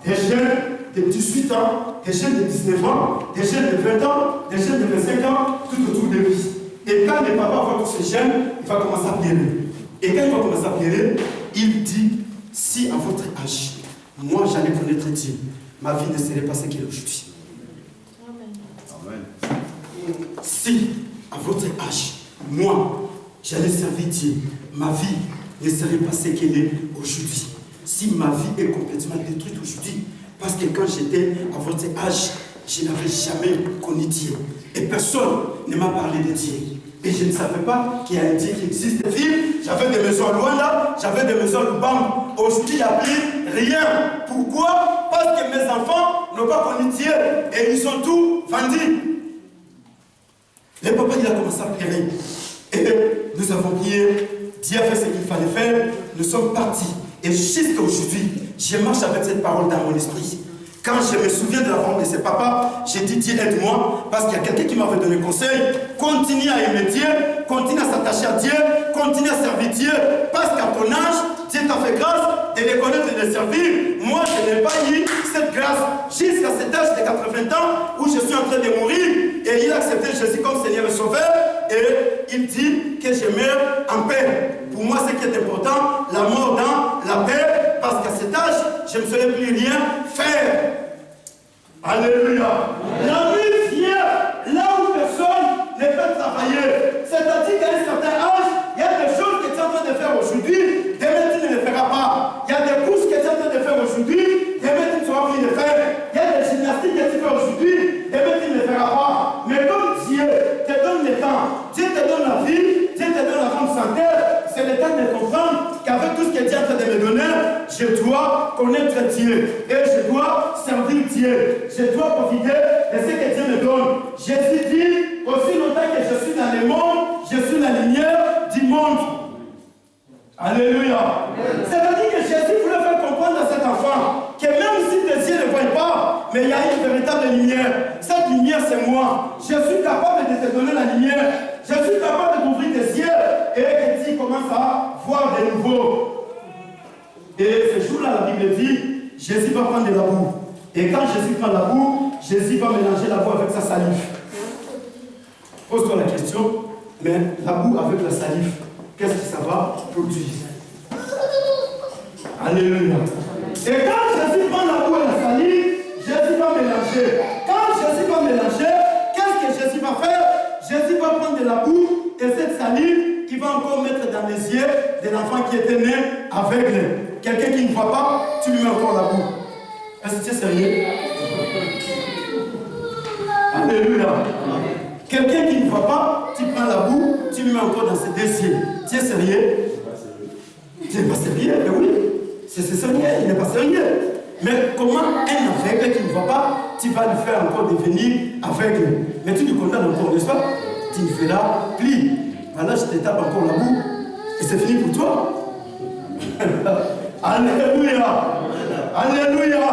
des jeunes de 18 ans, des jeunes de 19 ans, des jeunes de 20 ans, des jeunes de 25 ans, tout autour de lui. Et quand les papas voient tous ces jeunes, il va commencer à pleurer. Et quand il va commencer à pleurer, il dit, si à votre âge, moi j'allais connaître Dieu, ma vie ne serait pas ce qu'elle est aujourd'hui. Amen. Si à votre âge, moi j'allais servir Dieu, ma vie ne serait pas ce qu'elle est aujourd'hui. Si ma vie est complètement détruite aujourd'hui, parce que quand j'étais à votre âge, je n'avais jamais connu Dieu. Et personne ne m'a parlé de Dieu. Et je ne savais pas qu'il y a un Dieu qui existe. J'avais des maisons à Luanda, j'avais des maisons à Lubang. Aujourd'hui, il n'y a plus rien. Pourquoi? Parce que mes enfants n'ont pas connu Dieu. Et ils ont tout vendu. Le papa, il a commencé à pleurer. Et nous avons prié. Dieu a fait ce qu'il fallait faire. Nous sommes partis. Et jusqu'à aujourd'hui, je marche avec cette parole dans mon esprit. Quand je me souviens de la parole de ce papa, j'ai dit Dieu aide-moi, parce qu'il y a quelqu'un qui m'avait donné conseil. Continue à aimer Dieu, continue à s'attacher à Dieu, continue à servir Dieu, parce qu'à ton âge, Dieu t'a fait grâce de les connaître et de les servir. Moi, je n'ai pas eu cette grâce jusqu'à cet âge de 80 ans où je suis en train de mourir. Et il a accepté Jésus comme Seigneur et Sauveur. Et il dit que je meurs en paix. Pour moi, ce qui est important, la mort dans la paix, parce qu'à cet âge, je ne saurais plus rien faire. Alléluia. La vie vient là où personne ne peut travailler. C'est-à-dire qu'à un certain âge, il y a des choses que tu es en train de faire aujourd'hui, demain tu ne les feras pas. Il y a des courses que tu es en train de faire aujourd'hui, demain tu ne sauras plus les faire. Il y a des gymnastiques que tu fais aujourd'hui, demain tu ne les feras pas. Mais comme Dieu te donne le temps, Dieu te donne la vie, Dieu te donne la forme santé, c'est le temps de comprendre qu'avec tout ce que Dieu est en train de me donner, je dois connaître Dieu et je dois servir Dieu. Je dois profiter de ce que Dieu me donne. Jésus dit, aussi longtemps que je suis dans le monde, je suis la lumière du monde. Alléluia. C'est-à-dire que Jésus voulait faire comprendre à cet enfant que même si tes yeux ne voient pas, mais il y a une véritable lumière. Cette lumière, c'est moi. Je suis capable de te donner la lumière. Je suis capable d'ouvrir tes yeux et que tu commences à voir de nouveau. Et ce jour-là, la Bible dit, Jésus va prendre de la boue. Et quand Jésus prend la boue, Jésus va mélanger la boue avec sa salive. Pose-toi la question, mais la boue avec la salive, qu'est-ce que ça va produire? Alléluia. Et quand Jésus prend la boue et la salive, Jésus va mélanger. Quand Jésus va mélanger, qu'est-ce que Jésus va faire? Jésus va prendre de la boue et cette salive, il va encore mettre dans les yeux de l'enfant qui était né aveugle. Quelqu'un qui ne voit pas, tu lui mets encore la boue. Est-ce que tu es sérieux? Alléluia. Quelqu'un qui ne voit pas, tu prends la boue, tu lui mets encore dans ses deux yeux. Tu es sérieux? Tu n'es pas sérieux? Mais oui, c'est sérieux, il n'est pas sérieux. Mais comment un aveugle qui ne voit pas, tu vas lui faire encore devenir aveugle? Mais tu lui condamnes encore, n'est-ce pas? Tu ne feras plus. Voilà, je te tape encore la boue et c'est fini pour toi. Alléluia. Alléluia.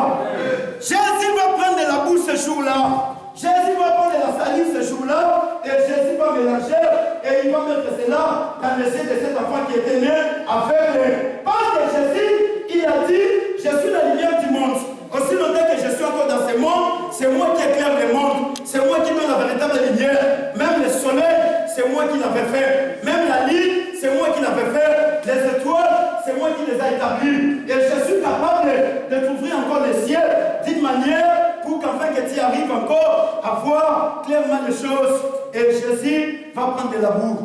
Jésus va prendre de la boue ce jour-là. Jésus va prendre de la salive ce jour-là et Jésus va mélanger et il va mettre cela dans les yeux de cet enfant qui était né aveugle. Parce que Jésus, il a dit, je suis la lumière du monde. Aussi longtemps que je suis encore dans ce monde, c'est moi qui éclaire le monde. C'est moi qui donne la véritable lumière. Même le soleil, c'est moi qui l'avais fait. Même la lune, c'est moi qui l'avais fait. Les étoiles, c'est moi qui les ai établies. Et je suis capable de t'ouvrir encore les cieux d'une manière pour qu'enfin que tu arrives encore à voir clairement les choses. Et Jésus va prendre de la boue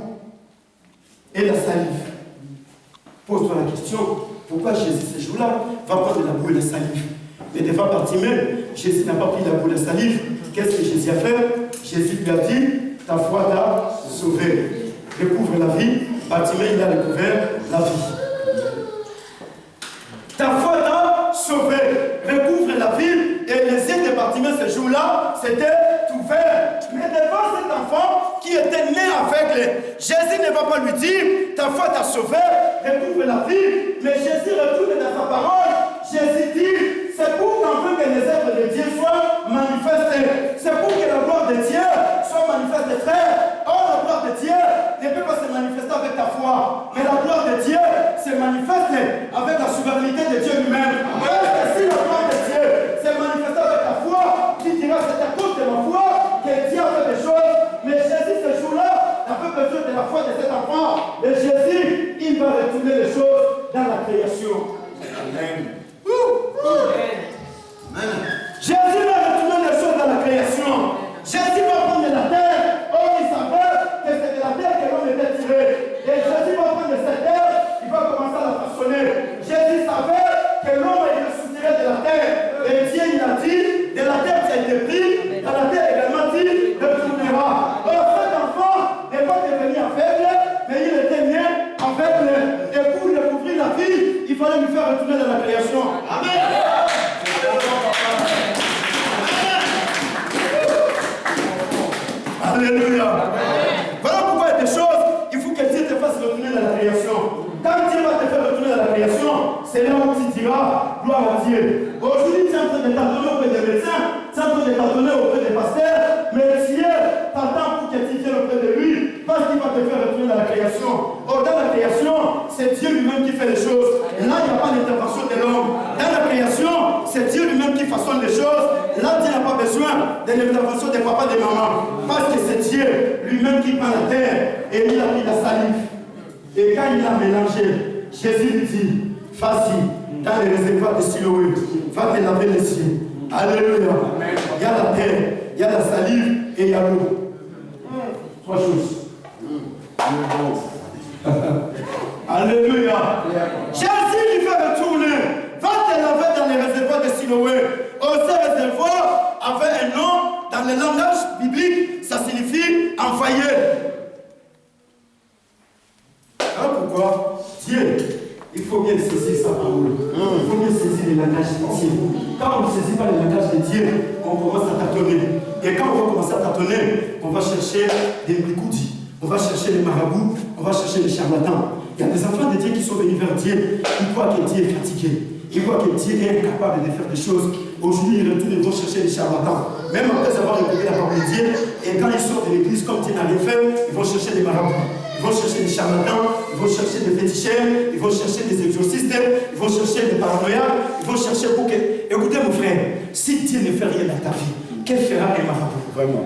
et la salive. Pose-toi la question, pourquoi Jésus ce jour-là va prendre de la boue et la salive? Mais devant Bartimée, Jésus n'a pas pris la boue et la salive. Qu'est-ce que Jésus a fait? Jésus lui a dit, ta foi t'a sauvé. Découvre la vie. Bartimée, il a découvert la vie. Ta foi t'a sauvé. Recouvre la vie. Et les yeux de Bartimée ce jour-là, c'était ouvert. Mais devant cet enfant qui était né aveugle, Jésus ne va pas lui dire, ta foi t'a sauvé, recouvre la vie. Mais Jésus retourne dans sa parole. Jésus dit, c'est pour qu'en fait que les œuvres de Dieu soient manifestées. C'est pour que la gloire de Dieu soit manifestée, frère. Or, la gloire de Dieu ne peut pas se manifester avec ta foi. Mais la gloire de Dieu se manifeste avec la souveraineté de Dieu lui-même. Parce que si la gloire de Dieu se manifeste avec ta foi, tu diras c'est à cause de ma foi que Dieu a fait des choses. Mais Jésus, ce jour-là, n'a pas besoin de la foi de cet enfant. Et Jésus, il va retourner les choses dans la création. Amen. Jésus va retourner les choses dans la création. Jésus va prendre de la terre. Or, il savait que c'est de la terre que l'homme était tiré. Et Jésus va prendre de cette terre, il va commencer à la façonner. Jésus savait que l'homme est ressuscité de la terre. Et Dieu, il a dit, de la terre qui a été pris, dans la terre également dit, retournera. Or, cet enfant n'est pas devenu aveugle, mais il était né aveugle. Et pour découvrir la vie, il fallait lui faire retourner dans la création. Amen. Alléluia. Voilà pourquoi il y a des choses, il faut que Dieu te fasse retourner dans la création. Quand Dieu va te faire retourner dans la création, c'est là où tu diras gloire à Dieu. Aujourd'hui, tu es en train de t'adonner auprès des médecins, tu es en train de t'adonner auprès des pasteurs, mais Dieu t'attend pour que tu viennes auprès de lui, parce qu'il va te faire retourner dans la création. Or, dans la création, c'est Dieu lui-même qui fait les choses. Là, il n'y a pas d'intervention de l'homme. Dans la création, c'est Dieu lui-même qui façonne les choses. là, Dieu n'a pas besoin de l'intervention des papas et des mamans. Parce que c'est Dieu lui-même qui prend la terre et il a pris la salive. Et quand il a mélangé, Jésus lui dit, vas-y, dans les réservoirs de Siloé, va te laver les yeux. Alléluia. Il y a la terre, il y a la salive et il y a l'eau. Trois choses. Alléluia. Jésus lui fait retourner. Va te laver dans les réservoirs de Siloé. Ces réservoirs avaient un nom dans le langage biblique, ça signifie envoyer. Alors pourquoi Dieu, il faut bien saisir sa parole. Il faut bien saisir le langage de Dieu. Quand on ne saisit pas le langage de Dieu, on commence à tâtonner. Et quand on va commencer à tâtonner, on va chercher des mikoudis, on va chercher les marabouts, on va chercher les charlatans. Il y a des enfants de Dieu qui sont venus vers Dieu. Ils croient que Dieu est fatigué. Ils voient que Dieu est incapable de faire des choses. Aujourd'hui, ils retournent et vont chercher les charlatans. Même après avoir écouté la parole de Dieu, et quand ils sortent de l'église, comme Dieu n'a rien fait, ils vont chercher des marabouts. Ils vont chercher des charlatans, ils vont chercher des féticheurs, ils vont chercher des exorcistes, ils vont chercher des paranoïaques, ils vont chercher pour que... Écoutez mon frère, si Dieu ne fait rien dans ta vie, qu'est-ce que fera un marabout? Vraiment.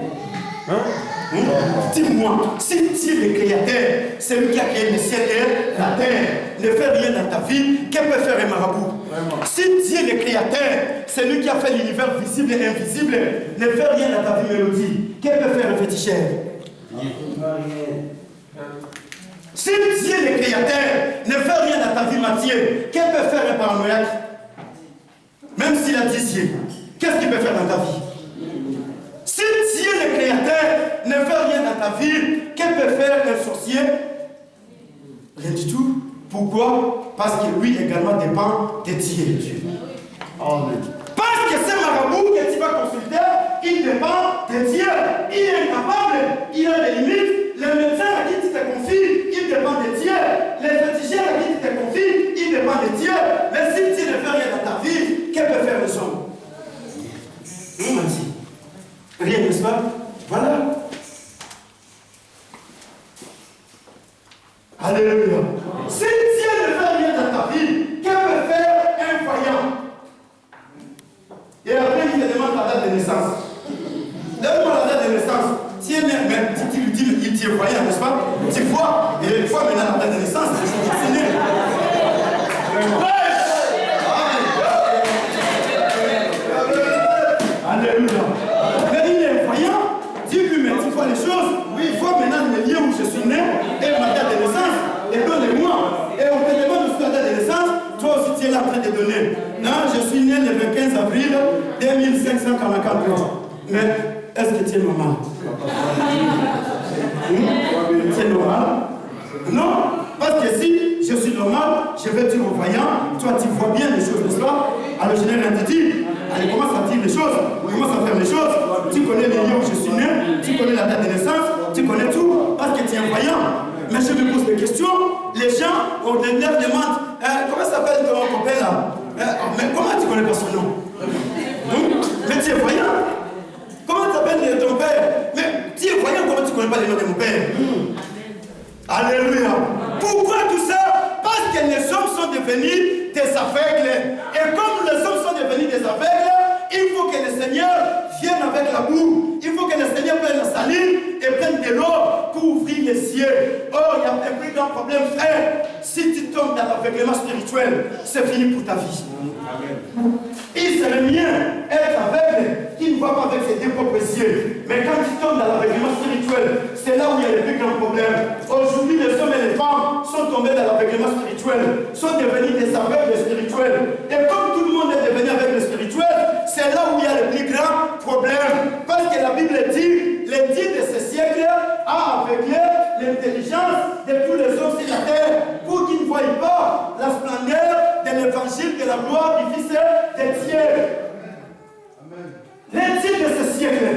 Dis-moi, si Dieu le créateur, c'est lui qui a créé le ciel et la terre, ne fait rien dans ta vie, qu'est-ce que peut faire un marabout? Vraiment. Si Dieu le créateur, c'est lui qui a fait l'univers visible et invisible, ne fait rien dans ta vie, Mélodie, qu'est-ce que peut faire un féticheur? Si Dieu le créateur ne fait rien dans ta vie, Mathieu, qu'est-ce que peut faire un paranoïaque? Même s'il a 10 yeux, qu'est-ce qu'il peut faire dans ta vie? Si Dieu le créateur ne fait rien dans ta vie, qu'est-ce que peut faire un sorcier? Rien du tout. Pourquoi? Parce que lui également dépend de Dieu. Amen. Parce que ce marabout que tu vas consulter, il dépend de Dieu. Il est incapable, il a des limites. Le médecin à qui tu te confies, il dépend de Dieu. Les féticheurs à qui tu te confies, il dépend de Dieu. Mais si Dieu ne fait rien dans ta vie, qu'est-ce que peut faire le son? On m'a dit. Rien, n'est-ce pas? Voilà. Alléluia. Si Dieu ne fait rien dans ta vie, qu'est-ce que peut faire un voyant? Et après, il te demande ta date de naissance. Donne-moi la date de naissance. Si tu lui dis, il est voyant, n'est-ce pas? Tu vois, et une fois maintenant la date de naissance, c'est né. Alléluia. Mais il est voyant. Dis-lui, mais tu vois les choses. Oui, il faut maintenant le lieu où je suis né et ma date de naissance. Et donne-les-moi. Et on te demande aussi la date de naissance. Toi aussi, tu es là en train de donner. Non, je suis né le 25 avril 2544. Mais est-ce que tu es normal? Tu es normal? Non. Parce que si je suis normal, je vais dire au voyant, toi tu vois bien les choses, n'est-ce pas? Alors je n'ai rien te dire. Allez, commence à dire les choses, commence à faire les choses. Tu connais les lieux où je suis né, tu connais la date de naissance, tu connais tout, parce que tu es un voyant. Mais je me pose des questions, les gens, on leur demande, comment s'appelle ton copain là? Mais comment tu connais pas son nom? Mais tu es voyant. Comment t'appelles ton père? Mais tu es voyant, comment tu connais pas le nom de mon père? Alléluia. Pourquoi tout ça? Parce que les hommes sont devenus des aveugles. Et comme les hommes sont devenus des aveugles, il faut que le Seigneur vienne avec la boue. Il faut que le Seigneur prenne la salive et prenne de l'eau pour ouvrir les cieux. Oh, il y a un plus grand problème, frère. Si tu tombes dans l'aveuglement spirituel, c'est fini pour ta vie. Il serait mieux être aveugle qui ne voit pas avec ses deux propres yeux. Mais quand tu tombes dans l'aveuglement spirituel, c'est là où il y a le plus grand problème. Aujourd'hui, les hommes et les femmes sont tombés dans l'aveuglement spirituel, sont devenus des aveugles spirituels. Et comme tout le monde est devenu aveugle spirituel, c'est là où il y a le plus grand problème. Parce que la Bible dit, les dix de ce siècle a aveuglé l'intelligence de tous les hommes sur la terre pour qu'ils ne voient pas la splendeur de l'évangile de la gloire du Fils de Dieu. Les dix de ce siècle,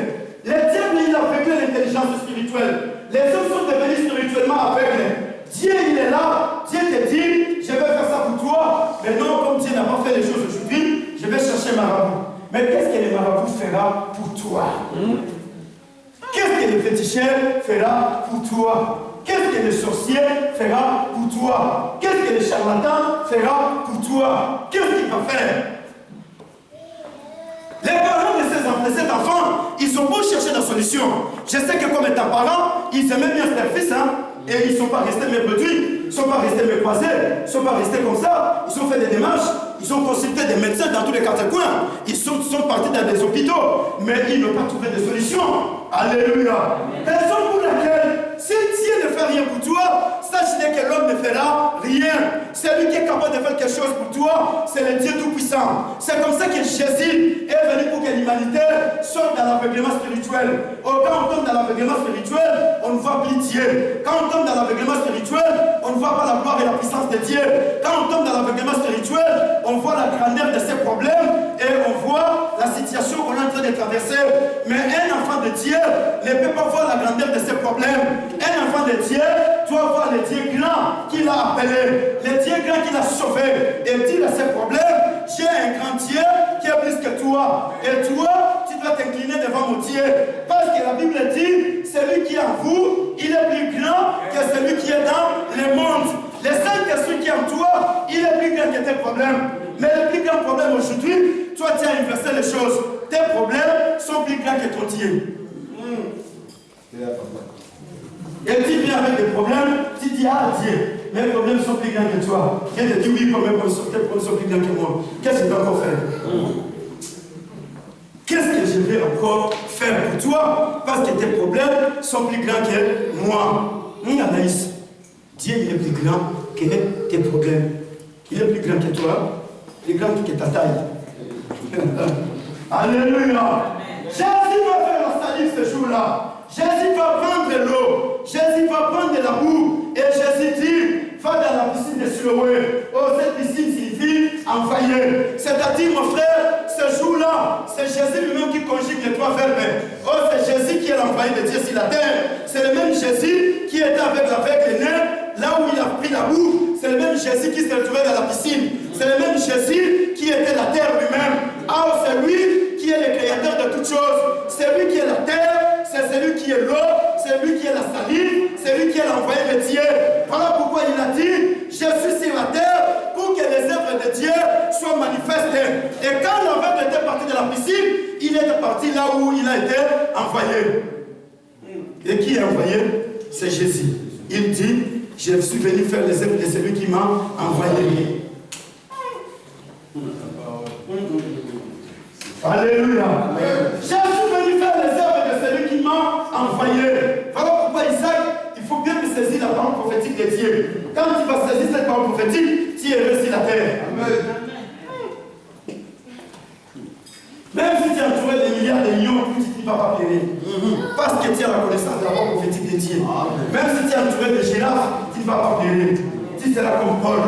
le diable il a aveuglé l'intelligence spirituelle. Les hommes sont devenus spirituellement aveugles. Dieu il est là, Dieu te dit, je vais faire ça pour toi. Mais non, comme Dieu n'a pas fait les choses aujourd'hui, je vais chercher marabout. Mais qu'est-ce que le marabout fera pour toi? Qu'est-ce que le féticheur fera pour toi? Qu'est-ce que le sorcier fera pour toi? Qu'est-ce que le charlatan fera pour toi? Qu'est-ce qu'il va faire? Les parents de ces de cet enfant, ils ont beau chercher la solution. Je sais que comme étant parents, ils aimaient bien leur fils, hein, et ils ne sont pas restés méproduits, ils ne sont pas restés méprisés, ils ne sont pas restés comme ça. Ils ont fait des démarches, ils ont consulté des médecins dans tous les quatre coins, ils sont partis dans des hôpitaux, mais ils n'ont pas trouvé de solution. Alléluia. Raison pour laquelle, si Dieu ne fait rien pour toi, sache que l'homme ne fera rien. Celui qui est capable de faire quelque chose pour toi, c'est le Dieu Tout-Puissant. C'est comme ça que Jésus est venu pour que l'humanité sorte dans l'aveuglement spirituel. Oh, quand on tombe dans l'aveuglement spirituel, on ne voit plus Dieu. Quand on tombe dans l'aveuglement spirituel, on ne voit pas la gloire et la puissance de Dieu. Quand on tombe dans l'aveuglement spirituel, on voit la grandeur de ses problèmes et on voit la situation qu'on est en train de traverser. Mais un enfant de Dieu ne peut pas voir la grandeur de ses problèmes. Un enfant de Dieu doit voir le Dieu grand qu'il a appelé, le Dieu grand qu'il a sauvé et dire à ses problèmes, j'ai un grand Dieu qui est plus que toi. Et toi, tu dois t'incliner devant mon Dieu. Parce que la Bible dit, celui qui est en vous, il est plus grand que celui qui est dans le monde. Le seul que celui qui est en toi, il est plus grand que tes problèmes. Mais le plus grand problème aujourd'hui, toi tu as inversé les choses. Tes problèmes sont plus grands que ton Dieu. Et tu viens avec des problèmes, tu dis ah Dieu, mes problèmes sont plus grands que toi. Viens te dire oui, tes problèmes sont plus grands que moi. Qu'est-ce que tu dois encore faire? Qu'est-ce que je vais encore faire pour toi? Parce que tes problèmes sont plus grands que moi. Anaïs, Dieu il est plus grand que tes problèmes. Il est plus grand que toi, plus grand que ta taille. Alléluia. Jésus va faire la salive ce jour-là. Jésus va prendre de l'eau. Jésus va prendre de la boue. Et Jésus dit, va dans la piscine de Siloé. Oh, cette piscine signifie envoyer. C'est-à-dire, mon frère, ce jour-là, c'est Jésus lui-même qui conjugue les trois verbes. Oh, c'est Jésus qui est l'envoyé de Dieu sur la terre. C'est le même Jésus qui était avec l'aveugle né, là où il a pris la boue. C'est le même Jésus qui s'est retrouvé dans la piscine. C'est le même Jésus qui était la terre lui-même. Ah, oh, c'est lui qui est le créateur de toutes choses. C'est lui qui est la terre, c'est celui qui est l'eau, c'est lui qui est la salive, c'est lui qui est l'envoyé de Dieu. Voilà pourquoi il a dit, je suis sur la terre pour que les œuvres de Dieu soient manifestées. Et quand l'aveugle était parti de la piscine, il était parti là où il a été envoyé. Et qui est envoyé? C'est Jésus. Il dit, je suis venu faire les œuvres de celui qui m'a envoyé. Alléluia. Je suis venu faire les œuvres de celui qui m'a envoyé. Voilà pourquoi Isaac, il faut bien saisir la parole prophétique de Dieu. Quand tu vas saisir cette parole prophétique, tu es resté la terre. Amen. Même si tu es entouré de milliards de millions, tu ne vas pas périr. Parce que tu as la connaissance de la parole prophétique de Dieu. Même si tu es entouré de girafes, tu ne vas pas périr. Tu seras comme Paul.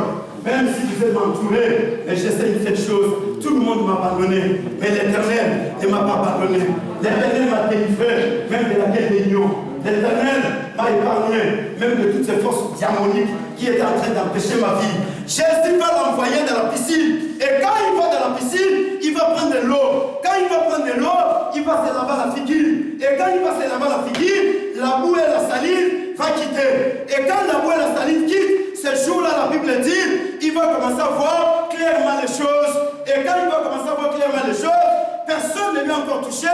Même si vous êtes entouré, mais j'essaie une seule chose, tout le monde m'a abandonné, mais l'Éternel ne m'a pas abandonné. L'Éternel m'a délivré, même de la guerre des lions. L'Éternel m'a épargné, même de toutes ces forces diaboliques qui étaient en train d'empêcher ma vie. Jésus va l'envoyer dans la piscine. Et quand il va dans la piscine, il va prendre de l'eau. Quand il va prendre de l'eau, il va se laver la figure. Et quand il va se laver la figure, la boue et la salive va quitter. Et quand la boue et la salive quittent, ce jour-là, la Bible dit, il va commencer à voir clairement les choses. Et quand il va commencer à voir clairement les choses, personne ne lui a encore touché.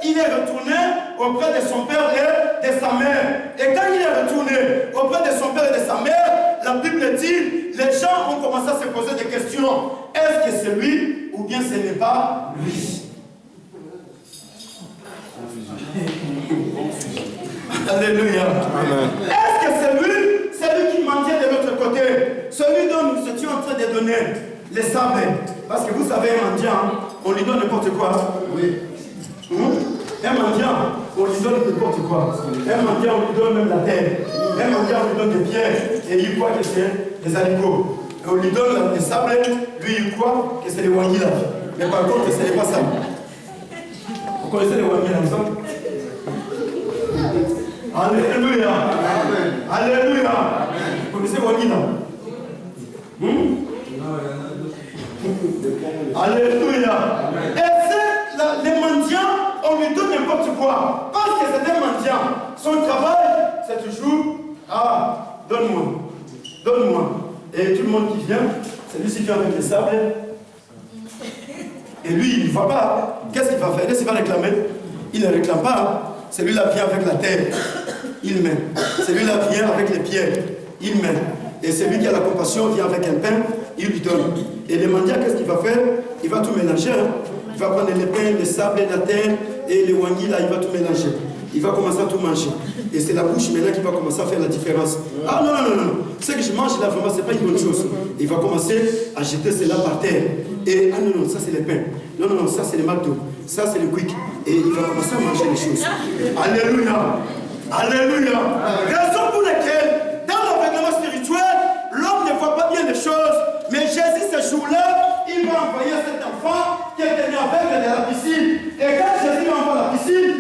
Il est retourné auprès de son père et de sa mère. Et quand il est retourné auprès de son père et de sa mère, la Bible dit, les gens ont commencé à se poser des questions. Est-ce que c'est lui ou bien ce n'est pas lui? Alléluia. Amen. Est-ce que c'est lui? Celui qui mentait de l'autre côté, celui dont nous étions en train de donner les sables. Parce que vous savez, un mendiant, on lui donne n'importe quoi. Oui. Un mendiant, on lui donne n'importe quoi. Un mendiant, on lui donne même la terre. Un mendiant, on lui donne des pierres. Et il croit que c'est des haricots. Et on lui donne les sables, lui il croit que c'est les wangila. Mais par contre, ce n'est pas ça. Vous connaissez les wangila, ensemble? Alléluia. Amen. Alléluia. Amen. Vous connaissez Wangila? Alléluia. Amen. Et c'est les mendiants, on lui donne n'importe quoi. Parce que c'est un mendiant. Son travail, c'est toujours, ah, donne-moi. Donne-moi. Et tout le monde qui vient, c'est lui qui vient avec les sables. Et lui, il ne voit pas. Qu'est-ce qu'il va faire? Est-ce qu'il va réclamer? Il ne réclame pas. Celui-là vient avec la terre, il met. Celui-là vient avec les pierres, il met. Et celui qui a la compassion vient avec un pain, il lui donne. Et le mendiant, qu'est-ce qu'il va faire? Il va tout mélanger. Hein? Il va prendre les pains, les sables, la terre et les wangis, là, il va tout mélanger. Il va commencer à tout manger. Et c'est la bouche maintenant qui va commencer à faire la différence. Ah non, non, non, non. Ce que je mange là, vraiment, ce n'est pas une bonne chose. Il va commencer à jeter cela par terre. Et ah non, non, ça c'est les pains. Non, non, non, ça c'est les McDo. Ça c'est le quick. Et il va commencer à manger les choses. Alléluia. Alléluia. Raison pour laquelle, dans l'aveuglement spirituel, l'homme ne voit pas bien les choses. Mais Jésus, ce jour-là, il va envoyer cet enfant qui est venu aveugle de la piscine. Et quand Jésus envoie la piscine,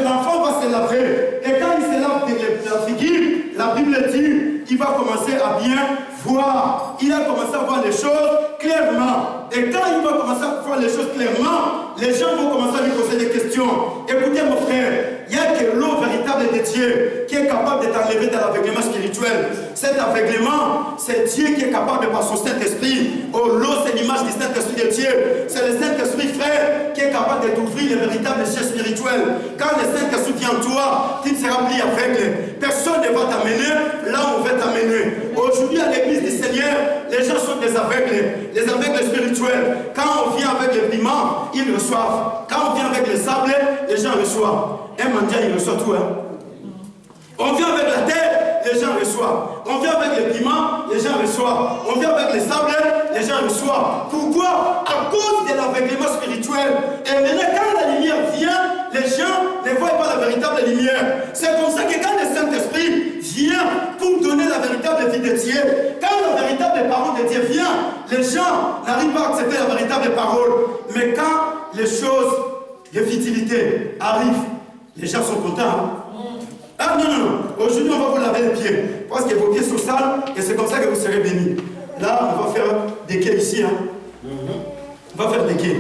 l'enfant va se laver. Et quand il se lave de la figure, la Bible dit, il va commencer à bien voir. Il a commencé à voir les choses clairement. Et quand il va commencer à voir les choses clairement, les gens vont commencer à lui poser des questions. Écoutez mon frère, il n'y a que l'eau véritable de Dieu qui est capable de t'enlever de l'aveuglement spirituel. Cet aveuglement, c'est Dieu qui est capable de par son Saint-Esprit. Oh, l'eau, c'est l'image du Saint-Esprit de Dieu. C'est le Saint-Esprit, frère, qui est capable de t'ouvrir les véritables yeux spirituels. Quand le Saint-Esprit vient en toi, tu ne seras plus aveugle. Personne ne va t'amener là où on veut t'amener. Aujourd'hui, à l'église du Seigneur, les gens sont des aveugles. Les aveugles spirituels. Quand on vient avec le piment, ils reçoivent. Quand on vient avec le sable, les gens reçoivent. Un mendiant, il reçoit tout. Hein? On vient avec la terre, les gens reçoivent. On vient avec les piments, les gens reçoivent. On vient avec les sables, les gens reçoivent. Pourquoi? À cause de l'aveuglement spirituel. Et maintenant, quand la lumière vient, les gens ne voient pas la véritable lumière. C'est comme ça que quand le Saint-Esprit vient pour donner la véritable vie de Dieu, quand la véritable parole de Dieu vient, les gens n'arrivent pas à accepter la véritable parole. Mais quand les choses de vitilité arrivent, les gens sont contents. Hein? Ah non, non, non. Aujourd'hui, on va vous laver les pieds. Parce que vos pieds sont sales et c'est comme ça que vous serez bénis. Là, on va faire des quais ici. Hein. On va faire des quais.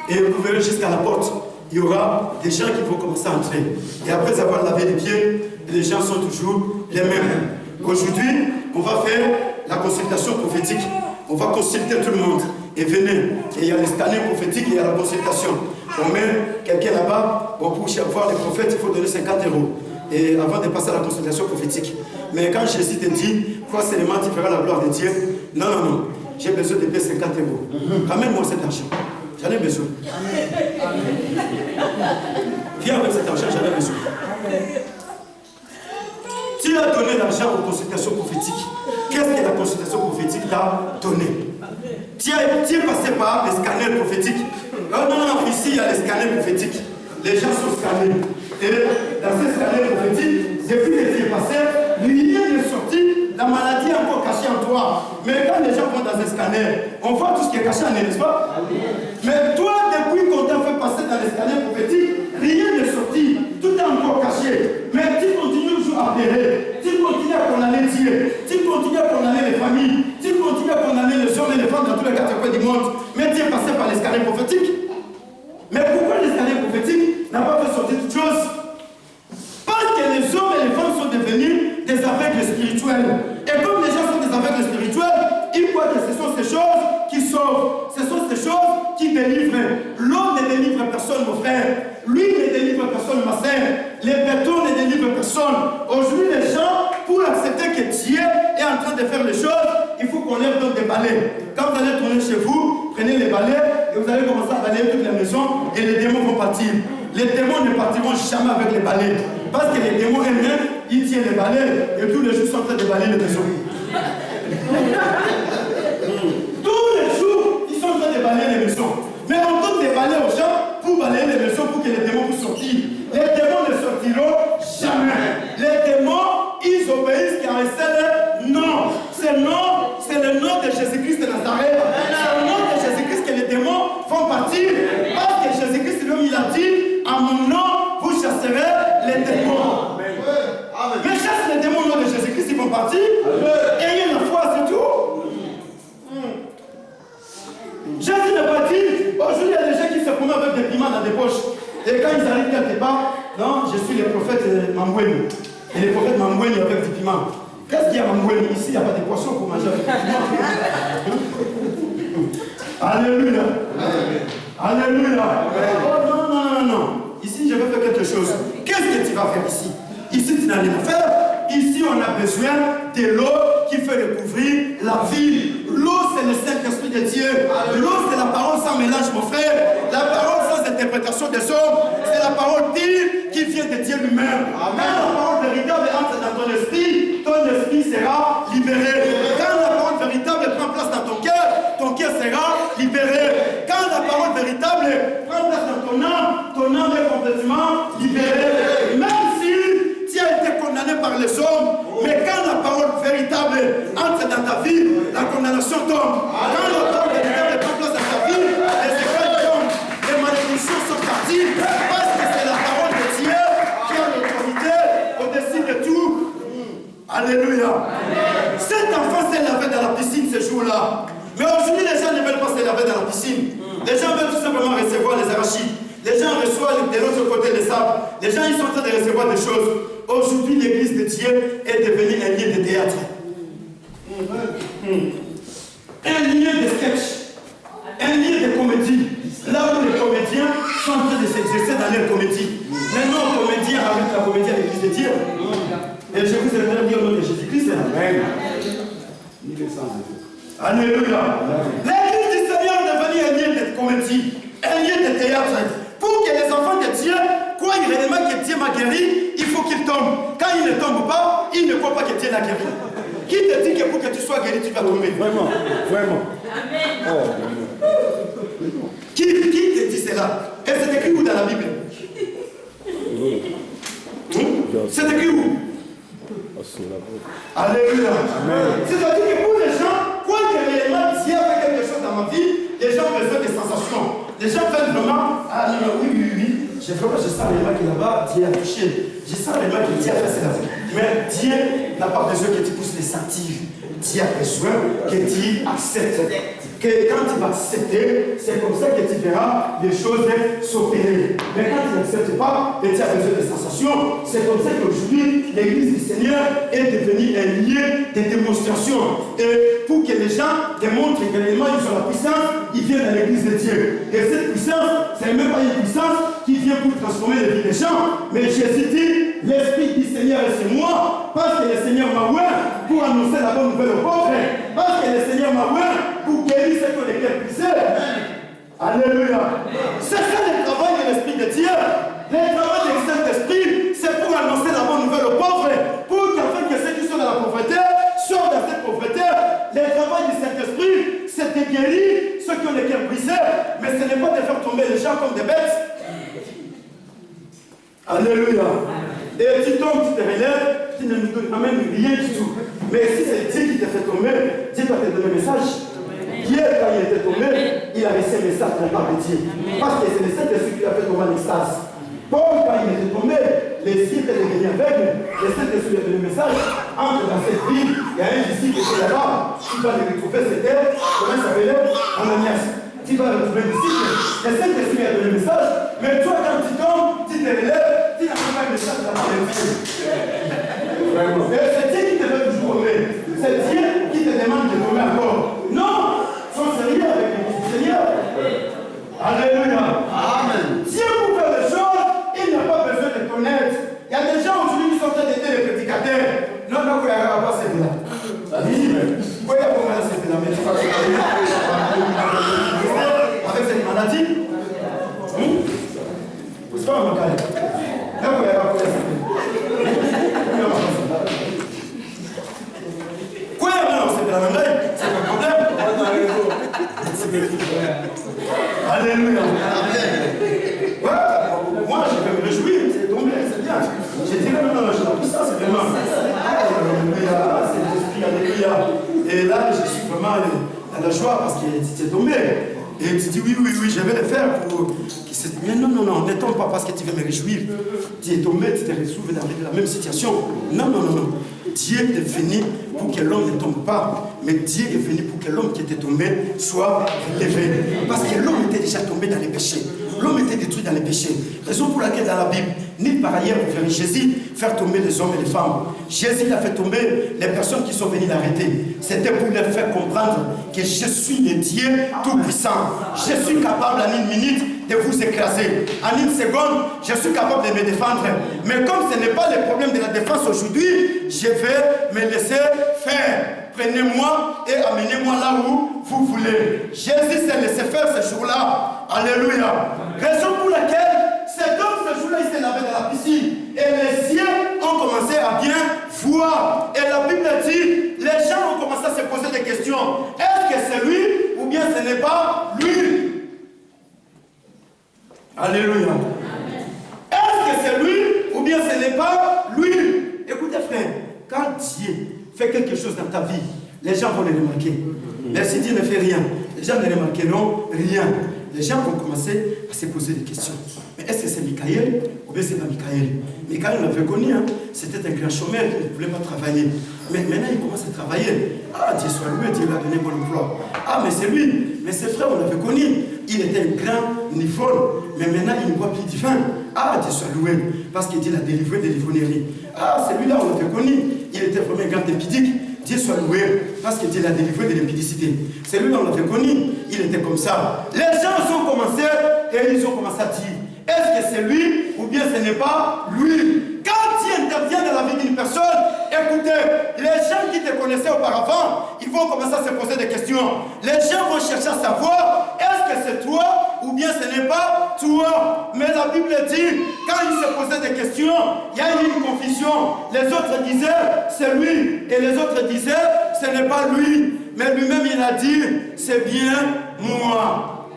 Et vous verrez jusqu'à la porte. Il y aura des gens qui vont commencer à entrer. Et après avoir lavé les pieds, les gens sont toujours les mêmes. Aujourd'hui, on va faire la consultation prophétique. On va consulter tout le monde. Et venez. Et il y a les scanners prophétiques et il y a la consultation. On met quelqu'un là-bas. Bon, pour voir les prophètes, il faut donner 50 €. Et avant de passer à la consultation prophétique. Mais quand Jésus te dit, crois seulement, tu feras la gloire de Dieu. Non, non, non. J'ai besoin de payer 50 €. Ramène-moi cet argent. J'en ai besoin. Viens avec cet argent, j'en ai besoin. Tu as donné l'argent aux consultations prophétiques. Qu'est-ce que la consultation prophétique t'a donné? Tu es passé par les scanners prophétiques. Non, non, non, ici il y a les scanners prophétiques. Les gens sont scannés. Et dans ces scanners prophétiques, depuis que tu es passé, rien n'est sorti, la maladie est encore cachée en toi. Mais quand les gens vont dans un scanner, on voit tout ce qui est caché en eux, n'est-ce pas? Mais toi, depuis qu'on t'a fait passer dans les scanners prophétiques, rien n'est sorti, tout est encore caché. Mais tu continues toujours à pleurer, tu continues à condamner Dieu, tu continues à condamner les familles, tu continues à condamner les hommes et les femmes dans tous les quatre coins du monde. Mais tu es passé par les scanners prophétiques. Mais pourquoi les scanners prophétiques n'ont pas fait sortir toute chose? Parce que les hommes et les femmes sont devenus des aveugles spirituels. Et comme les gens sont des aveugles spirituels, ils croient que ce sont ces choses qui sauvent. Ce sont ces choses qui délivrent. L'homme ne délivre personne, mon frère. Lui ne délivre personne, ma sœur. Les bétons ne délivrent personne. Aujourd'hui, les gens, pour accepter que Dieu est en train de faire les choses, il faut qu'on leur donne des balais. Quand vous allez tourner chez vous, prenez les balais et vous allez commencer à balayer toute la maison et les démons vont partir. Les démons ne partiront jamais avec les balais. Parce que les démons eux-mêmes, ils tiennent les balais et tous les jours sont en train de balayer les maisons. Tous les jours, ils sont en train de balayer les maisons. Mais on donne des balais aux gens pour balayer les maisons pour que les démons puissent sortir. Les démons ne sortiront jamais. Les démons, ils obéissent car ils savent non. C'est le nom de Jésus-Christ de Nazareth. C'est le nom de Jésus-Christ que les démons font partir. Parce que Jésus-Christ lui-même, il a dit, à mon nom, vous chasserez les démons. Mais chasse les démons au nom de Jésus-Christ, ils vont partir. Ayez la foi, c'est tout. Jésus n'a pas dit, aujourd'hui il y a des gens qui se promènent avec des piments dans des poches. Et quand ils arrivent quelque part, non, je suis le prophète Mamboueni. Et les prophètes Mamboueni avec du piment. Qu'est-ce qu'il y a Mamboueni? Ici, il n'y a pas de poissons pour manger avec du piment. Alléluia. Alléluia. Oh non, non, non, non. Ici, je vais faire quelque chose. Qu'est-ce que tu vas faire ici? Ici, tu n'as rien à faire. Ici, on a besoin de l'eau qui fait recouvrir la vie. L'eau, c'est le Saint-Esprit de Dieu. L'eau, c'est la parole sans mélange, mon frère. La parole sans interprétation des hommes. C'est la parole pure qui vient de Dieu lui-même. Quand la parole véritable entre dans ton esprit sera libéré. Quand la parole véritable prend place dans ton cœur sera libéré. Quand la parole véritable prend place dans ton âme est complètement libérée. Même si tu as été condamné par les hommes, mais quand la parole véritable entre dans ta vie, la condamnation tombe. Quand la parole véritable prend place dans ta vie, les épreuves tombent, les malédictions sont parties, parce que c'est la parole de Dieu qui a l'autorité au-dessus de tout. Alléluia. Cet enfant s'est lavé dans la piscine ce jour-là. Mais aujourd'hui, les gens ne veulent pas se laver dans la piscine. Les gens veulent tout simplement recevoir les arachides. Les gens reçoivent de l'autre côté les sables. Les gens, ils sont en train de recevoir des choses. Aujourd'hui, l'église de Dieu est devenue un lieu de théâtre. Un lieu de sketch. Un lieu de comédie. Là où les comédiens sont en train de s'exercer dans leur comédie. Maintenant, on comédien avec la comédie à l'église de Dieu. Et je vous ai dit au nom de Jésus-Christ. Amen. Alléluia. L'église du Seigneur est devenue un lieu de comédie, un lieu de théâtre. Pour que les enfants de Dieu croient réellement que Dieu m'a guéri, il faut qu'ils tombent. Quand ils ne tombent pas, ils ne croient pas que Dieu l'a guéri. Qui te dit que pour que tu sois guéri, tu vas tomber? Vraiment, vraiment. Amen. Oh. Qui te dit cela? Et c'est écrit où dans la Bible? C'est écrit où? Alléluia. C'est-à-dire que pour les gens, quoi que réellement Dieu a fait quelque chose dans ma vie, les gens ont besoin de sensations. Les gens veulent vraiment, ah non, oui. Je sens réellement que là-bas, Dieu a touché. Je sens réellement que Dieu a fait cela. Mais Dieu n'a pas besoin que tu pousses les sentir. Dieu a besoin que tu acceptes. Que quand tu vas accepter, c'est comme ça que tu verras les choses s'opérer. Mais quand tu n'acceptes pas et tu as besoin de sensations, c'est comme ça qu'aujourd'hui, l'église du Seigneur est devenue un lieu de démonstration. Et pour que les gens démontrent que réellement ils ont la puissance, ils viennent à l'église de Dieu. Et cette puissance, c'est même pas une puissance qui vient pour transformer les vies des gens. Mais Jésus dit, l'Esprit du Seigneur est sur moi, parce que le Seigneur m'a oint pour annoncer la bonne nouvelle aux pauvres, parce que le Seigneur m'a oint pour guérir ceux qui ont les cœurs brisés. Alléluia. C'est ça le travail de l'Esprit de Dieu. Le travail du Saint-Esprit, c'est pour annoncer la bonne nouvelle aux pauvres, pour qu'afin que ceux qui sont dans la pauvreté sortent de cette pauvreté. Le travail du Saint-Esprit, c'est de guérir ceux qui ont les cœurs brisés, mais ce n'est pas de faire tomber les gens comme des bêtes. Alléluia. Et tu tombes, tu te relèves, tu ne nous amènes rien du tout. Mais si c'est Dieu qui te fait tomber, Dieu doit te donner un message. Dieu, quand il était tombé, il a reçu un message de la part de Dieu. Parce que c'est le Saint-Esprit qui l'a fait tomber en extase. Paul, quand il était tombé, les cieux étaient devenus aveugles. Le Saint-Esprit lui a donné un message. Entre dans cette ville, il y a un disciple qui est là-bas. Tu vas le retrouver, c'était, comment il s'appelait? Ananias. Tu vas retrouver le disciple. Le Saint-Esprit a donné un message. Mais toi, quand tu tombes, tu te relèves, tu n'as pas un message de la part de Dieu. C'est Dieu qui te fait toujours tomber. C'est Dieu qui te demande de tomber encore. Non! Sois sérieux avec le Seigneur. Alléluia. Amen. Dieu pour faire les choses, il n'a pas besoin de connaître. Il y a des gens aujourd'hui qui sont en train d'être les prédicateurs. Non, il n'y a pas cette là. Oui, mais pourquoi il y a pas mal cette là? Mais tu vas avec cette maladie. Vous savez, on va parler. Là, il n'y a pas cette quoi il y a c'est la même c'est un problème. Alléluia. Ouais, moi je vais me réjouir, c'est tombé, c'est bien. J'ai dit non, j'ai pas ça, c'est vraiment. Alléluia, c'est l'esprit, alléluia. Et là, je suis vraiment dans la joie parce que c'est tombé. Et tu dis oui, je vais le faire pour. Mais non, ne tombe pas parce que tu veux me réjouir. Tu es tombé, tu te retrouves dans la même situation. Non. Dieu est venu pour que l'homme ne tombe pas, mais Dieu est venu pour que l'homme qui était tombé soit élevé. Parce que l'homme était déjà tombé dans les péchés. L'homme était détruit dans les péchés. Raison pour laquelle dans la Bible, ni par ailleurs vous verrez Jésus faire tomber les hommes et les femmes. Jésus a fait tomber les personnes qui sont venues l'arrêter. C'était pour leur faire comprendre comprendre que je suis le Dieu Tout-Puissant. Je suis capable en une minute de vous écraser. En une seconde, je suis capable de me défendre. Mais comme ce n'est pas le problème de la défense aujourd'hui, je vais me laisser faire. Prenez-moi et amenez-moi là où vous voulez. Jésus s'est laissé faire ce jour-là. Alléluia. Raison pour laquelle cet homme, ce jour-là, il s'est lavé dans la piscine. Et les cieux ont commencé à bien voir. Et la Bible dit, les gens ont commencé à se poser des questions. Est-ce que c'est lui ou bien ce n'est pas lui? Alléluia. Est-ce que c'est lui ou bien ce n'est pas lui? Écoutez frère, quand Dieu fait quelque chose dans ta vie, les gens vont le remarquer. Mais si Dieu ne fait rien, les gens ne remarqueront rien. Les gens vont commencer à se poser des questions. Mais est-ce que c'est Michael ou bien c'est pas Michael? Michael, on l'avait connu, hein? C'était un grand chômeur qui ne voulait pas travailler. Mais maintenant, il commence à travailler. Ah, Dieu soit loué, Dieu lui a donné bon emploi. Ah, mais c'est lui. Mais ses frères, on l'avait connu. Il était un grand niveau. Mais maintenant, il ne boit plus du vin. Ah, Dieu soit loué. Parce que Dieu l'a délivré de l'ivrognerie. Ah, celui-là, on l'avait connu. Il était vraiment un grand épidique. Dieu soit loué, parce que Dieu l'a délivré de l'impudicité. Celui-là, on l'avait connu, il était comme ça. Les gens ont commencé et ils ont commencé à dire, est-ce que c'est lui ou bien ce n'est pas lui? Quand Dieu intervient dans la vie d'une personne, écoutez, les gens qui te connaissaient auparavant, ils vont commencer à se poser des questions. Les gens vont chercher à savoir, est-ce que c'est toi ou bien ce n'est pas toi? Mais la Bible dit, quand ils se posaient des questions, il y a eu une confusion. Les autres disaient, c'est lui. Et les autres disaient, ce n'est pas lui. Mais lui-même, il a dit, c'est bien moi.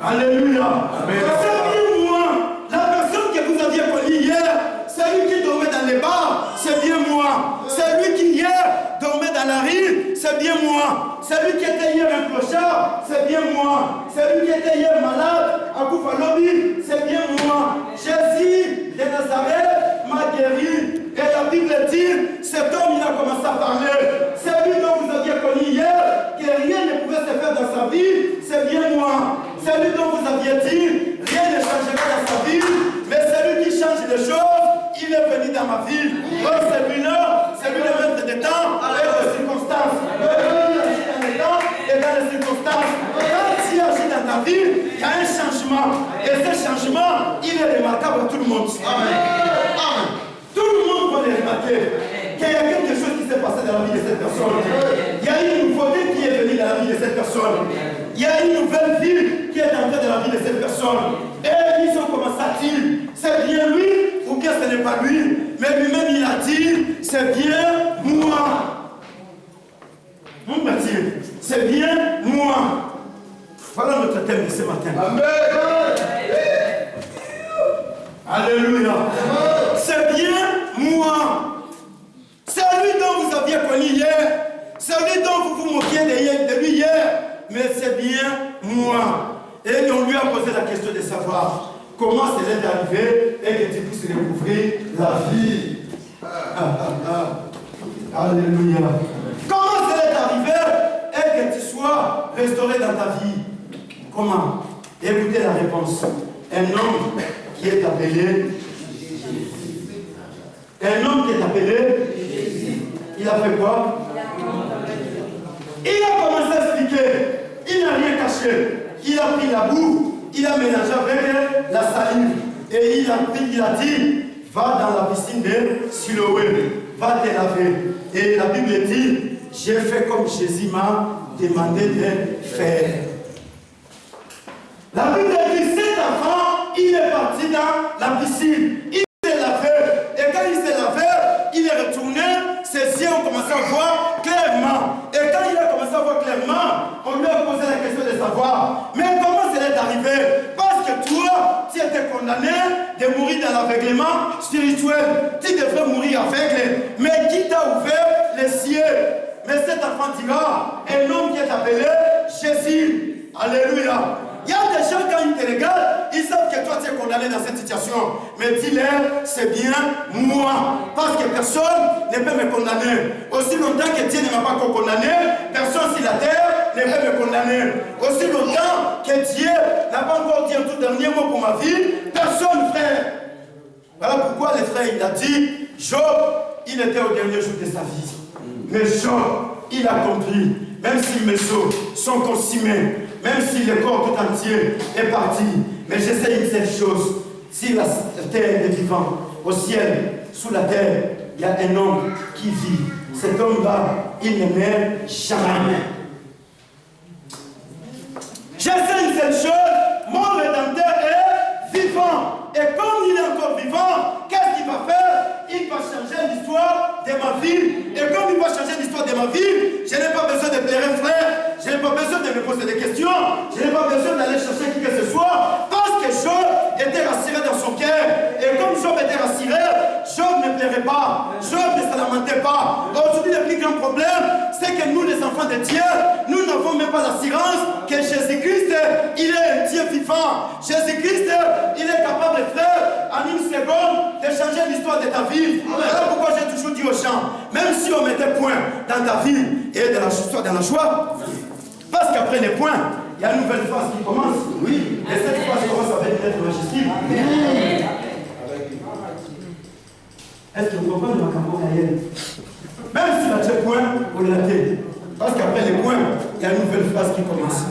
Alléluia. C'est bien moi. La personne que vous aviez connue hier, c'est lui qui dormait dans les bars, c'est bien moi. C'est lui qui hier dormait dans la rue, c'est bien moi. C'est lui qui était hier un clochard, c'est bien moi. C'est lui qui était hier malade à Koufalobi, c'est bien moi. Jésus de Nazareth m'a guéri. Et la Bible dit, cet homme il a commencé à parler. C'est lui dont vous aviez connu hier, que rien ne pouvait se faire dans sa vie, c'est bien moi. C'est lui dont vous aviez dit, rien ne changera dans sa vie, mais c'est lui qui change les choses, il est venu dans ma vie. Donc celui-là, c'est lui le maître des temps et des circonstances. Il agit dans les temps et dans les circonstances. Quand il agit dans ta vie, il y a un changement. Et ce changement, il est remarquable à tout le monde. Amen. Amen. Tout le monde va le remarquer. Qu'il y a quelque chose qui s'est passé dans la vie de cette personne. Il y a une nouveauté qui est venue dans la vie de cette personne. Il y a une nouvelle vie qui est entrée dans la vie de cette personne. Et ils ont commencé à dire, c'est bien lui ou bien ce n'est pas lui. Mais lui-même il a dit, c'est bien moi. Mon Dieu, c'est bien moi. Voilà notre thème de ce matin. Amen. Alléluia. C'est bien moi. C'est lui dont vous aviez connu hier. C'est lui dont vous vous moquiez de lui hier. Mais c'est bien moi. Et on lui a posé la question de savoir comment cela est arrivé et que tu puisses découvrir la vie. Alléluia. Comment cela est arrivé et que tu sois restauré dans ta vie? Comment? Écoutez la réponse. Un homme qui est appelé. Un homme qui est appelé. Il a fait quoi? Il a commencé à expliquer. Il n'a rien caché. Il a pris la boue, il a mélangé avec la salive. Et il a dit, va dans la piscine de Siloé, va te laver. Et la Bible dit, j'ai fait comme Jésus m'a demandé de faire. La Bible dit, cet enfant, il est parti dans la piscine. Il s'est lavé. Et quand il s'est lavé, il est retourné. Ses yeux ont commencé à voir clairement. Et quand il a commencé à voir clairement, on lui a posé la question de savoir, mais comment cela est arrivé? Parce que toi, tu étais condamné de mourir dans l'aveuglement spirituel. Tu devrais mourir aveugle. Mais qui t'a ouvert les cieux? Mais cet enfant dira, un homme qui est appelé Jésus. Alléluia. Il y a des gens, quand ils te regardent, ils savent que toi tu es condamné dans cette situation. Mais dis-leur, c'est bien moi. Parce que personne ne peut me condamner. Aussi longtemps que Dieu ne m'a pas encore condamné, personne sur la terre ne peut me condamner. Aussi longtemps que Dieu n'a pas encore dit un tout dernier mot pour ma vie, personne, frère. Voilà pourquoi les frères, il a dit, Job, il était au dernier jour de sa vie. Mais Job, il accomplit. Même si mes os sont consumés, même si le corps tout entier est parti, mais j'essaie une seule chose. Si la terre est vivante, au ciel, sous la terre, il y a un homme qui vit. Cet homme-là, il ne meurt jamais. J'essaie une seule chose, mon Rédempteur est vivant. Et comme il est encore vivant, qu'est-ce qu'il va faire? Il va changer l'histoire de ma vie. Et comme il va changer l'histoire de ma vie, je n'ai pas besoin de pleurer, frère. Je n'ai pas besoin de me poser des questions. Je n'ai pas besoin d'aller chercher qui que ce soit. Parce que Job était rassuré dans son cœur. Et comme Job était rassuré, Job ne pleurait pas. Job ne se lamentait pas. Aujourd'hui, le plus grand problème, c'est que nous, les enfants de Dieu, nous n'avons même pas l'assurance que Jésus-Christ, il est un Dieu vivant. Jésus-Christ, il est capable, frère, en une seconde, de changer l'histoire de ta vie. Voilà pourquoi j'ai toujours dit aux gens, même si on mettait point dans ta vie et dans la joie, parce qu'après les points, il y a une nouvelle phase qui commence. Oui. Et cette phase commence avec une lettre majuscule. Est-ce que vous comprenez ma campagne? Même si la tête point, on l'a tête. Parce qu'après les points, il y a une nouvelle phrase qui commence.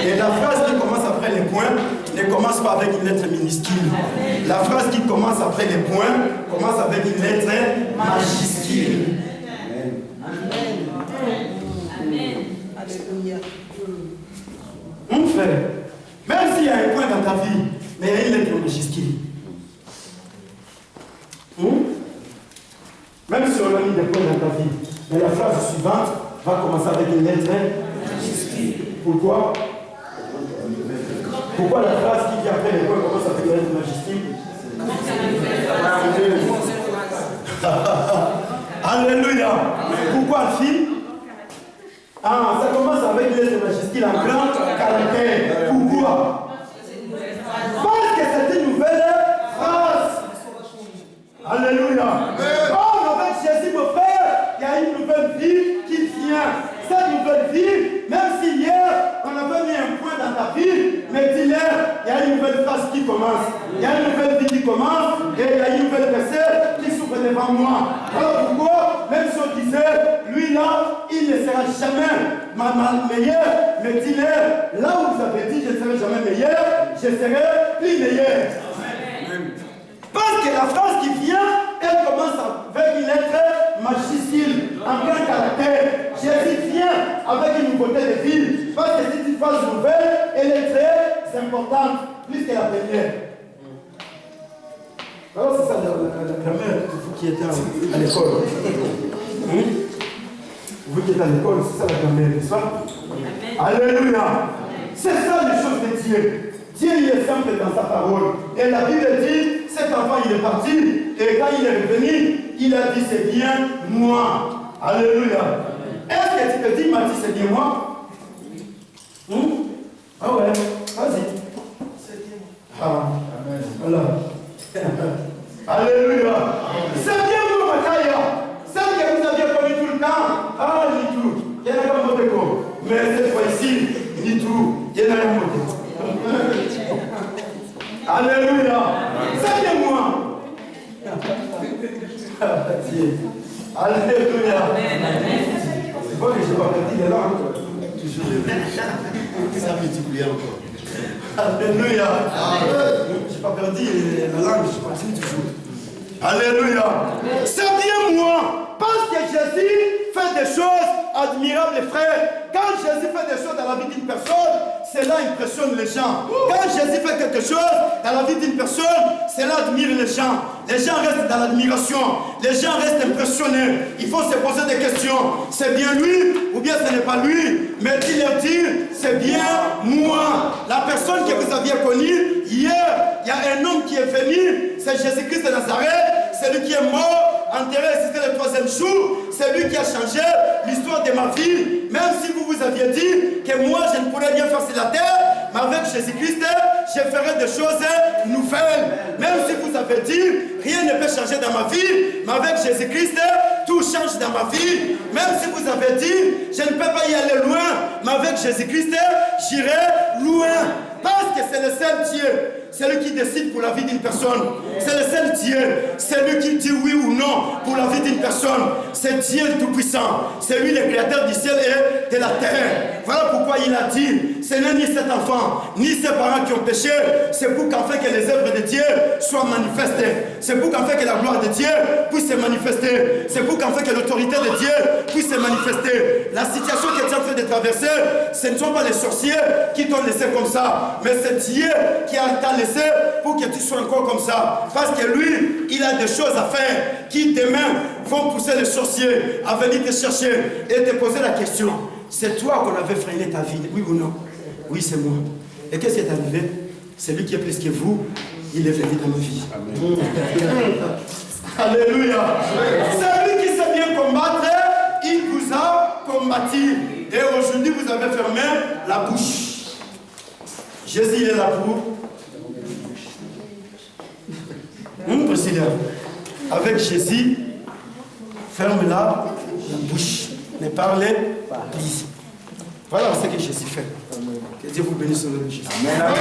Et la phrase qui commence après les points ne commence pas avec une lettre minuscule. La phrase qui commence après les points commence avec une lettre majuscule. Amen. Alléluia. Mon frère, même s'il y a un point dans ta vie, mais il y a une lettre majuscule. Même si on a mis des points dans ta vie, mais la phrase suivante va commencer avec une lettre majuscule. Pourquoi? Pourquoi la phrase qui vient après les points commence avec une lettre majuscule? Alléluia. Pourquoi, fille? Ah, ça commence avec une lettre majuscule en grand caractère. Pourquoi? Parce que c'est une nouvelle phrase. Alléluia. Comme avec Jésus, mon frère, il y a une nouvelle vie qui vient. Cette nouvelle vie, même si hier, on avait mis un point dans ta vie, mais dis-leur, il y a une nouvelle phrase qui commence. Il y a une nouvelle vie qui commence, et il y a une nouvelle verset qui s'ouvre devant moi. Alors pourquoi, même si on disait, lui là, il ne sera jamais ma meilleur, mais dis-leur, là où vous avez dit, je ne serai jamais meilleur, je serai plus meilleur. Parce que la phrase qui vient, elle commence avec une lettre majuscule, en plein caractère. Jésus vient avec une nouveauté de vie. Parce que c'est une phrase nouvelle, elle est très importante, plus que la première. Alors c'est ça la grammaire, vous qui êtes à l'école. Vous qui êtes à l'école, c'est ça la grammaire, n'est-ce pas? Alléluia. C'est ça les choses de Dieu. Dieu il est simple dans sa parole. Et la Bible dit, cet enfant il est parti, et quand il est revenu, il a dit c'est bien moi. Alléluia. Est-ce que tu peux dire, Mathis, c'est bien moi? Ah ouais, vas-y. Ah, voilà. Alléluia. C'est bien moi, Makaya. Celle que vous aviez connue tout le temps. Ah, ni tout. Il y en a pas de quoi. Mais cette fois-ci, ni tout. Il y en a un mot. Alléluia. C'est bien moi. Alléluia. C'est pas que je n'ai pas perdu les langues. Ça multiplie encore. Alléluia. Je n'ai pas perdu la langue, je continue toujours. Alléluia. C'est bien moi. Parce que Jésus fait des choses admirables, frères. Quand Jésus fait des choses dans la vie d'une personne, cela impressionne les gens. Quand Jésus fait quelque chose dans la vie d'une personne, cela admire les gens. Les gens restent dans l'admiration. Les gens restent impressionnés. Il faut se poser des questions. C'est bien lui ou bien ce n'est pas lui? Mais dis-leur dire, c'est bien moi. La personne que vous aviez connue hier, il y a un homme qui est venu, c'est Jésus-Christ de Nazareth. C'est lui qui est mort, enterré, c'était le 3e jour. C'est lui qui a changé l'histoire de ma vie. Même si vous aviez dit que moi je ne pourrais rien faire sur la terre, mais avec Jésus-Christ, je ferai des choses nouvelles. Même si vous avez dit, rien ne peut changer dans ma vie, mais avec Jésus-Christ, tout change dans ma vie. Même si vous avez dit, je ne peux pas y aller loin, mais avec Jésus-Christ, j'irai loin. Parce que c'est le seul Dieu c'est lui qui décide pour la vie d'une personne. C'est le seul Dieu. C'est lui qui dit oui ou non pour la vie d'une personne. C'est Dieu le Tout-Puissant. C'est lui le créateur du ciel et de la terre. Voilà pourquoi il a dit, ce n'est ni cet enfant, ni ses parents qui ont péché. C'est pour qu'en fait que les œuvres de Dieu soient manifestées. C'est pour qu'en fait que la gloire de Dieu puisse se manifester. C'est pour qu'en fait que l'autorité de Dieu puisse se manifester. La situation que tu es en train de traverser, ce ne sont pas les sorciers qui t'ont laissé comme ça, mais c'est Dieu qui t'a laissé pour que tu sois encore comme ça. Parce que lui, il a des choses à faire qui demain vont pousser les sorciers à venir te chercher et te poser la question. C'est toi qu'on avait freiné ta vie, oui ou non? Oui, c'est moi. Et qu'est-ce qui est arrivé? C'est lui qui est plus que vous, il est venu dans ma vie. Amen. Alléluia. C'est lui qui sait bien combattre, il vous a combattu. Et aujourd'hui, vous avez fermé la bouche. Jésus, il est là pour. Priscilla, avec Jésus, ferme la bouche. Ne parlez pas. Voilà ce que Jésus fait. Que Dieu vous bénisse au nom de Jésus. Amen.